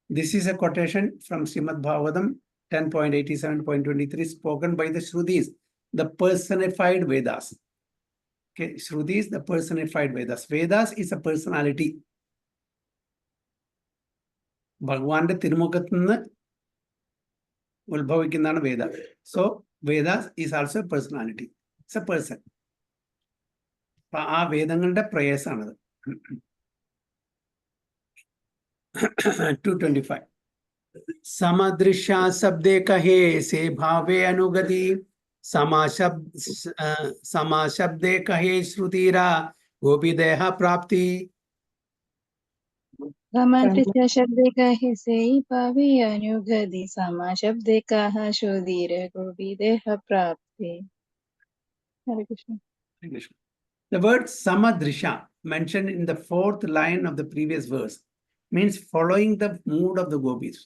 this is a quotation from Shrimad Bhagavatam 10.87.23 spoken by the Shrudis, the personified Vedas. Okay, Shrudis, the personified Vedas. Vedas is a personality. ഭഗവാന്റെ തിരുമുഖത്ത് നിന്ന് ഉത്ഭവിക്കുന്നതാണ് Veda. So Vedas is also a personality, it's a person. അപ്പൊ ആ വേദങ്ങളുടെ പ്രേയസാണത്. 225 സമദൃശാ ശബ്ദേ കഹേ സേ ഭാവേ അനുഗതി സമാശബ്ദേ കഹേ ശ്രുതിരാ ഗോപിദേഹ പ്രാപ്തി. समादृश्य शब्दे कहे से भावे अनुगति समा शब्दे कहा शोधीर गोपी देह प्राप्ति. Hare Krishna. The word samadrisha mentioned in the fourth line of the previous verse means following the mood of the gopis.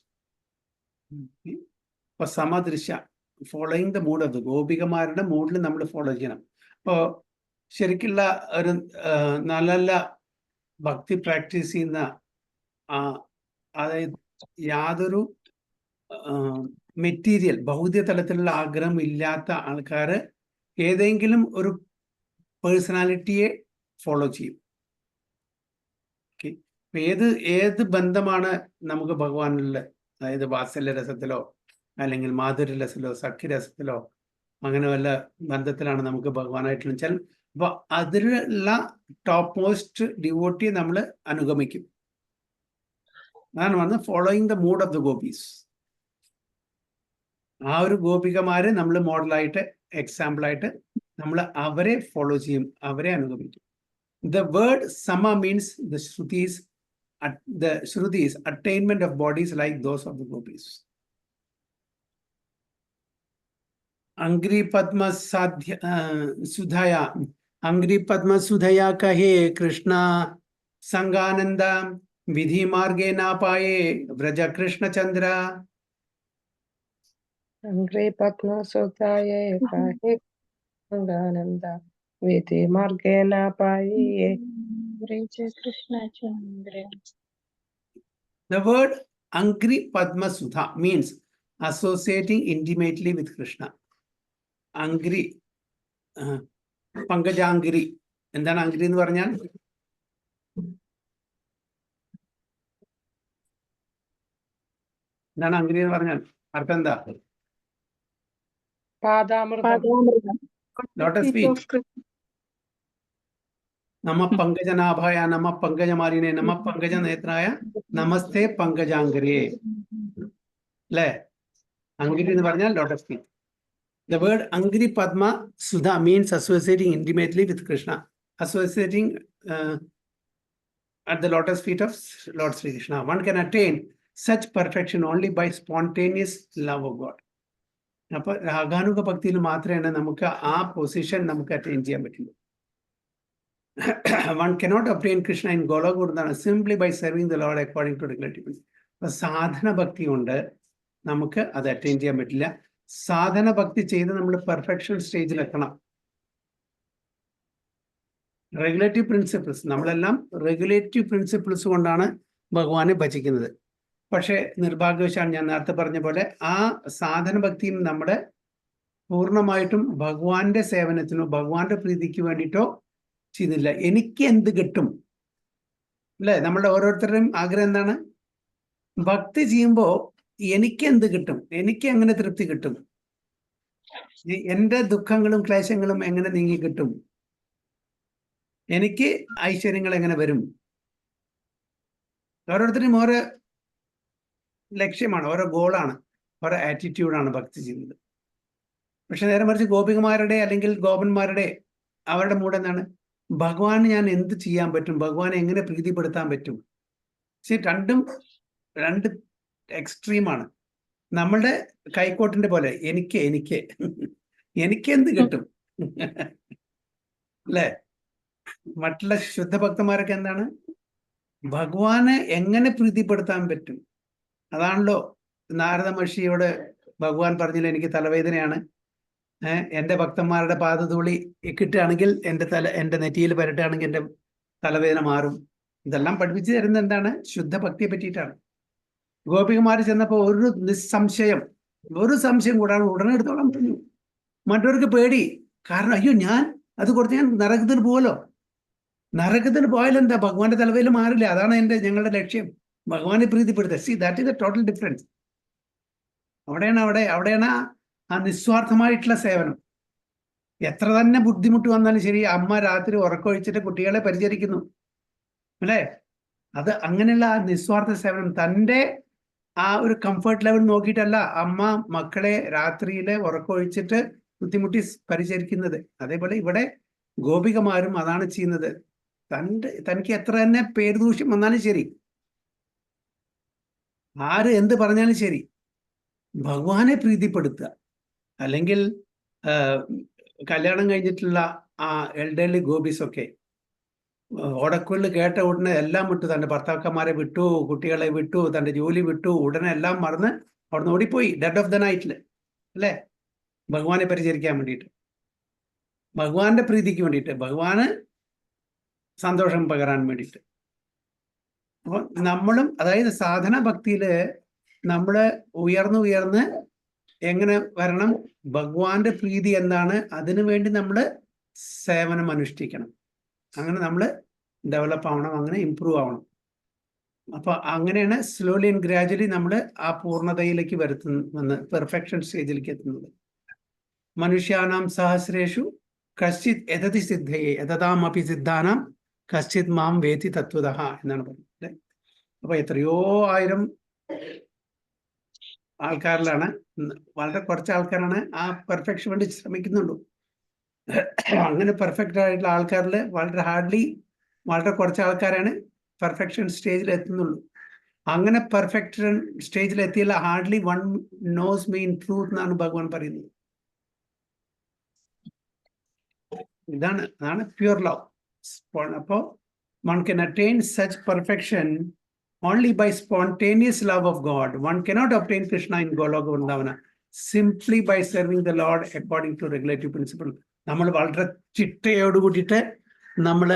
For samadrisha, following the mood of the ഗോപികമാരുടെ മൂഡിൽ നമ്മൾ ഫോളോ ചെയ്യണം. അപ്പോൾ ശരിക്കുള്ള ഒരു നല്ല ഭക്തി പ്രാക്ടീസ് ചെയ്യുന്ന അതായത് യാതൊരു മെറ്റീരിയൽ ഭൗതിക തലത്തിലുള്ള ആഗ്രഹം ഇല്ലാത്ത ആൾക്കാർ ഏതെങ്കിലും ഒരു പേഴ്സണാലിറ്റിയെ ഫോളോ ചെയ്യും. ഓക്കെ, ഏത് ബന്ധമാണ് നമുക്ക് ഭഗവാനുള്ള, അതായത് വാത്സല്യ രസത്തിലോ അല്ലെങ്കിൽ മാധുര്യ രസത്തിലോ സഖ്യരസത്തിലോ അങ്ങനെ വല്ല ബന്ധത്തിലാണ് നമുക്ക് ഭഗവാനായിട്ടുള്ള വെച്ചാൽ, അപ്പൊ അതിലുള്ള ടോപ്പ് മോസ്റ്റ് ഡിവോട്ടിയെ നമ്മൾ അനുഗമിക്കും. അതാണ് പറഞ്ഞത് following the mood of the gopis. ആ ഒരു ഗോപികമാരെ നമ്മൾ മോഡലായിട്ട് എക്സാമ്പിളായിട്ട് നമ്മൾ അവരെ ഫോളോ ചെയ്യും, അവരെ അനുഗമിക്കും. The word sama means the Shrutis attainment of bodies like those of the gopis. Angri Padma Sudhaya, Angri Padma Sudhaya kahe Krishna Sangananda Vidhi Marge na paye Vraja Krishna Chandra. Angre Padma Sudhaya kahe Sangananda Vidhi Marge na paye Vraja Krishna Chandra. The word Angri Padma Sudha means associating intimately with Krishna. Angri, Pankajangiri. എന്താണ് അംഗ്രി എന്ന് പറഞ്ഞാൽ? എന്താണ് അംഗ്രി എന്ന് പറഞ്ഞാൽ? അർത്ഥം എന്താ? പാദാമൃതം. Lotus feet. നമ പങ്കജനാഭായ നമ പങ്കജമാലിനെ നമ പങ്കജനേത്രായ നമസ്തേ പങ്കജാംഗരിയെ. അല്ലേ? അംഗിരി എന്ന് പറഞ്ഞാൽ lotus feet. The word Angri Padma Sudha means associating intimately with Krishna, associating at the lotus feet of Lord Sri Krishna. One can attain such perfection only by spontaneous love of God. അപ്പോൾ രാഗാനുഗ ഭക്തിയിൽ മാത്രമേ നമുക്ക് ആ പൊസിഷൻ നമുക്ക് അറ്റൈൻ ചെയ്യാൻ പറ്റുള്ളൂ. One cannot obtain Krishna in Golagurdana simply by serving the Lord according to regulative principles. അപ്പോൾ സാധന ഭക്തി കൊണ്ട് നമുക്ക് അത് അറ്റൈൻ ചെയ്യാൻ പറ്റില്ല. സാധന ഭക്തി ചെയ്ത് നമ്മൾ പെർഫെക്ഷൻ സ്റ്റേജിലെത്തണം. റെഗുലേറ്റീവ് പ്രിൻസിപ്പിൾസ്, നമ്മളെല്ലാം റെഗുലേറ്റീവ് പ്രിൻസിപ്പിൾസ് കൊണ്ടാണ് ഭഗവാനെ ഭജിക്കുന്നത്. പക്ഷേ നിർഭാഗ്യവശാൽ ഞാൻ നേരത്തെ പറഞ്ഞ പോലെ ആ സാധന ഭക്തിയും നമ്മുടെ പൂർണ്ണമായിട്ടും ഭഗവാന്റെ സേവനത്തിനോ ഭഗവാന്റെ പ്രീതിക്ക് വേണ്ടിയിട്ടോ ചെയ്യുന്നില്ല. എനിക്ക് എന്ത് കിട്ടും അല്ലേ? നമ്മളുടെ ഓരോരുത്തരുടെയും ആഗ്രഹം എന്താണ്? ഭക്തി ചെയ്യുമ്പോൾ എനിക്ക് എന്ത് കിട്ടും, എനിക്ക് എങ്ങനെ തൃപ്തി കിട്ടും, എൻ്റെ ദുഃഖങ്ങളും ക്ലേശങ്ങളും എങ്ങനെ നീങ്ങി കിട്ടും, എനിക്ക് ഐശ്വര്യങ്ങൾ എങ്ങനെ വരും. ഓരോരുത്തരും ഓരോ ലക്ഷ്യമാണ്, ഓരോ ഗോളാണ്, ഓരോ ആറ്റിറ്റ്യൂഡാണ് ഭക്തി ചെയ്യുന്നത്. പക്ഷെ നേരെ മറിച്ച് ഗോപികമാരുടെ അല്ലെങ്കിൽ ഗോപന്മാരുടെ അവരുടെ മൂഡ് എന്താണ്? ഭഗവാന് ഞാൻ എന്ത് ചെയ്യാൻ പറ്റും, ഭഗവാനെ എങ്ങനെ പ്രീതിപ്പെടുത്താൻ പറ്റും. രണ്ടും രണ്ട് എക്സ്ട്രീമാണ്. നമ്മളുടെ കൈക്കോട്ടിന്റെ പോലെ എനിക്ക് എന്ത് കിട്ടും അല്ലേ? മറ്റുള്ള ശുദ്ധഭക്തന്മാരൊക്കെ എന്താണ്? ഭഗവാനെ എങ്ങനെ പ്രീതിപ്പെടുത്താൻ പറ്റും, അതാണല്ലോ നാരദ മഹർഷിയോട് ഭഗവാൻ പറഞ്ഞില്ല, എനിക്ക് തലവേദനയാണ്, എൻ്റെ ഭക്തന്മാരുടെ പാദധൂളി കിട്ടുകയാണെങ്കിൽ എൻ്റെ നെറ്റിയിൽ പരട്ടുകയാണെങ്കിൽ എൻ്റെ തലവേദന മാറും. ഇതെല്ലാം പഠിപ്പിച്ചു തരുന്നത് എന്താണ്? ശുദ്ധ ഭക്തിയെ പറ്റിയിട്ടാണ്. ഗോപികമാർ ചെന്നപ്പോൾ ഒരു സംശയം കൂടാതെ ഉടനെ എടുത്തോളാൻ പറഞ്ഞു. മറ്റവർക്ക് പേടി, കാരണം അയ്യോ ഞാൻ അത് കൊടുത്ത് ഞാൻ നരകത്തിന് പോകലോ, നരകത്തിന് പോയാലെന്താ, ഭഗവാന്റെ തലവേദന മാറില്ല. അതാണ് ഞങ്ങളുടെ ലക്ഷ്യം, ഭഗവാനെ പ്രീതിപ്പെടുത്തുക. See that is a total difference. അവിടെയാണ് ആ നിസ്വാർത്ഥമായിട്ടുള്ള സേവനം. എത്ര തന്നെ ബുദ്ധിമുട്ട് വന്നാലും ശരി, അമ്മ രാത്രി ഉറക്കമൊഴിച്ചിട്ട് കുട്ടികളെ പരിചരിക്കുന്നു അല്ലേ? അത് അങ്ങനെയുള്ള ആ നിസ്വാർത്ഥ സേവനം, തൻ്റെ ആ ഒരു കംഫർട്ട് ലെവൽ നോക്കിയിട്ടല്ല അമ്മ മക്കളെ രാത്രിയിലെ ഉറക്കമൊഴിച്ചിട്ട് ബുദ്ധിമുട്ടി പരിചരിക്കുന്നത്. അതേപോലെ ഇവിടെ ഗോപികമാരും അതാണ് ചെയ്യുന്നത്. തനിക്ക് എത്ര തന്നെ പേരുദൂഷ്യം വന്നാലും ശരി, ആര് എന്ത് പറഞ്ഞാലും ശരി, ഭഗവാനെ പ്രീതിപ്പെടുത്തുക. അല്ലെങ്കിൽ കല്യാണം കഴിഞ്ഞിട്ടുള്ള ആ എൽഡർലി ഗോപീസ് ഒക്കെ ഓടക്കുള്ളിൽ കേട്ട ഉടനെ എല്ലാം വിട്ടു, തൻ്റെ ഭർത്താക്കന്മാരെ വിട്ടു, കുട്ടികളെ വിട്ടു, തൻ്റെ ജോലി വിട്ടു, ഉടനെ എല്ലാം മറന്ന് അവിടുന്ന് ഓടിപ്പോയി ഡെഡ് ഓഫ് ദ നൈറ്റിൽ അല്ലേ, ഭഗവാനെ പരിചരിക്കാൻ വേണ്ടിയിട്ട്, ഭഗവാന്റെ പ്രീതിക്ക് വേണ്ടിയിട്ട്, ഭഗവാന് സന്തോഷം പകരാൻ വേണ്ടിയിട്ട്. അപ്പോൾ നമ്മളും, അതായത് സാധന ഭക്തിയില് നമ്മൾ ഉയർന്ന് എങ്ങനെ വരണം? ഭഗവാന്റെ പ്രീതി എന്താണ്, അതിനു വേണ്ടി നമ്മൾ സേവനം അനുഷ്ഠിക്കണം. അങ്ങനെ നമ്മൾ ഡെവലപ്പ് ആവണം, അങ്ങനെ ഇമ്പ്രൂവ് ആവണം. അപ്പൊ അങ്ങനെയാണ് സ്ലോലി ആൻഡ് ഗ്രാജുവലി നമ്മൾ ആ പൂർണ്ണതയിലേക്ക് പെർഫെക്ഷൻ സ്റ്റേജിലേക്ക് എത്തുന്നത്. മനുഷ്യാനാം സഹസ്രേഷു കശ്ചിത് യതതി സിദ്ധയേ യതതാമപി സിദ്ധാനാം കശ്ചിത് മാം വേതി തത്വതഃ എന്നാണ് പറയുന്നത്. അപ്പൊ എത്രയോ ആയിരം ആൾക്കാരിലാണ്, വളരെ കുറച്ച് ആൾക്കാരാണ് ആ പെർഫെക്ഷൻ വേണ്ടി ശ്രമിക്കുന്നുള്ളൂ. അങ്ങനെ പെർഫെക്റ്റ് ആയിട്ടുള്ള ആൾക്കാരിൽ വളരെ കുറച്ച് ആൾക്കാരാണ് പെർഫെക്ഷൻ സ്റ്റേജിൽ എത്തുന്നുള്ളൂ. അങ്ങനെ പെർഫെക്ഷൻ സ്റ്റേജിൽ എത്തിയില്ല, hardly one knows me in truth എന്നാണ് ഭഗവാൻ പറയുന്നത്. അതാണ് പ്യൂർ ലവ്. അപ്പോൾ one can attain such perfection only by spontaneous love of God. One cannot obtain Krishna in Goloka Vrindavana simply by serving the Lord according to regulative principle. നമ്മൾ വളരെ ചിട്ടയോട് കൂടിയിട്ട് നമ്മൾ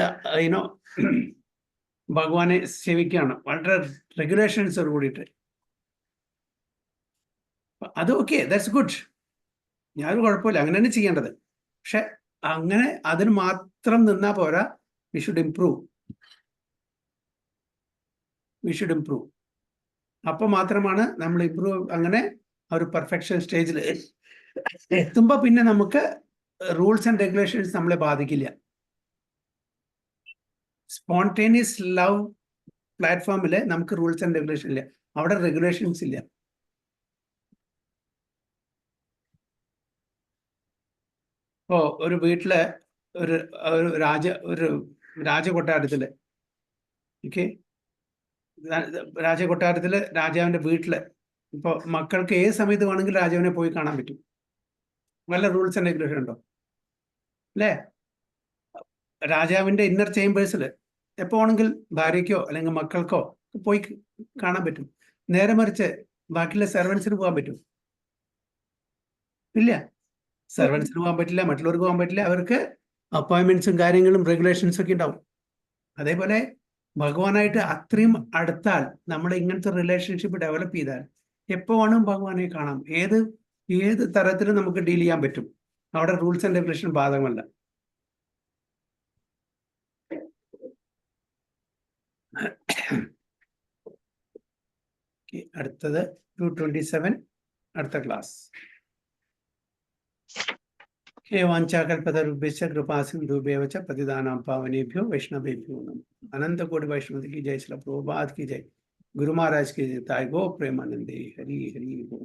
ഭഗവാനെ സേവിക്കുകയാണ്, വളരെ റെഗുലേഷൻസോട് കൂടിയിട്ട്. അത് ഓക്കെ, ദാറ്റ്സ് ഗുഡ്, ഞാനൊരു കുഴപ്പമില്ല, അങ്ങനെ തന്നെ ചെയ്യേണ്ടത്. പക്ഷെ അങ്ങനെ അതിന് മാത്രം നിന്നാൽ പോരാ, we should improve. അപ്പോൾ മാത്രമാണ് നമ്മൾ ഇംപ്രൂവ്, അങ്ങനെ ഒരു പെർഫെക്ഷൻ സ്റ്റേജിൽ എത്തുമ്പോൾ പിന്നെ നമുക്ക് റൂൾസ് ആൻഡ് റെഗുലേഷൻസ് നമ്മളെ ബാധിക്കില്ല. സ്പോണ്ടേനിയസ് ലവ് പ്ലാറ്റ്ഫോമിൽ നമുക്ക് റൂൾസ് ആൻഡ് റെഗുലേഷൻ ഇല്ല, അവിടെ റെഗുലേഷൻസ് ഇല്ല. ഇപ്പോൾ ഒരു വീട്ടില് ഒരു രാജകൊട്ടാരത്തില് രാജകൊട്ടാരത്തില് രാജാവിന്റെ വീട്ടില് ഇപ്പോൾ മക്കൾക്ക് ഏത് സമയത്ത് വേണമെങ്കിലും രാജാവിനെ പോയി കാണാൻ പറ്റും. വല്ല റൂൾസ് ആൻഡ് റെഗുലേഷൻ ഉണ്ടോ? അല്ലേ? രാജാവിന്റെ ഇന്നർ ചേംബേഴ്സിൽ എപ്പോ വേണമെങ്കിൽ ഭാര്യയ്ക്കോ അല്ലെങ്കിൽ മക്കൾക്കോ പോയി കാണാൻ പറ്റും. നേരെ മറിച്ച് ബാക്കിയുള്ള സെർവൻസിന് പോകാൻ പറ്റും? ഇല്ല, സെർവൻസിന് പോകാൻ പറ്റില്ല, മറ്റുള്ളവർക്ക് പോകാൻ പറ്റില്ല. അവർക്ക് അപ്പോയിൻമെന്റ്സും കാര്യങ്ങളും റെഗുലേഷൻസ് ഒക്കെ ഉണ്ടാവും. അതേപോലെ ഭഗവാനായിട്ട് അത്രയും അടുത്താൽ, നമ്മൾ ഇങ്ങനത്തെ റിലേഷൻഷിപ്പ് ഡെവലപ്പ് ചെയ്താൽ എപ്പോ വേണം ഭഗവാനെ കാണാം, ഏത് തരത്തിലും നമുക്ക് ഡീൽ ചെയ്യാൻ പറ്റും. അവിടെ റൂൾസ് ആൻഡ് റെഗുലേഷൻ ബാധകമല്ല. അടുത്തത് 227, അടുത്ത ക്ലാസ്. वाञ्छाकल्पतरुभ्यश्च कृपासिन्धुभ्येव च पतितानां पावनेभ्यो वैष्णवेभ्यो नमः। अनंत कोटि वैष्णव की जय, श्री प्रभुपाद की जय, गुरु महाराज की जय, ताई गो प्रेमानंदे, हरि हरि बोल।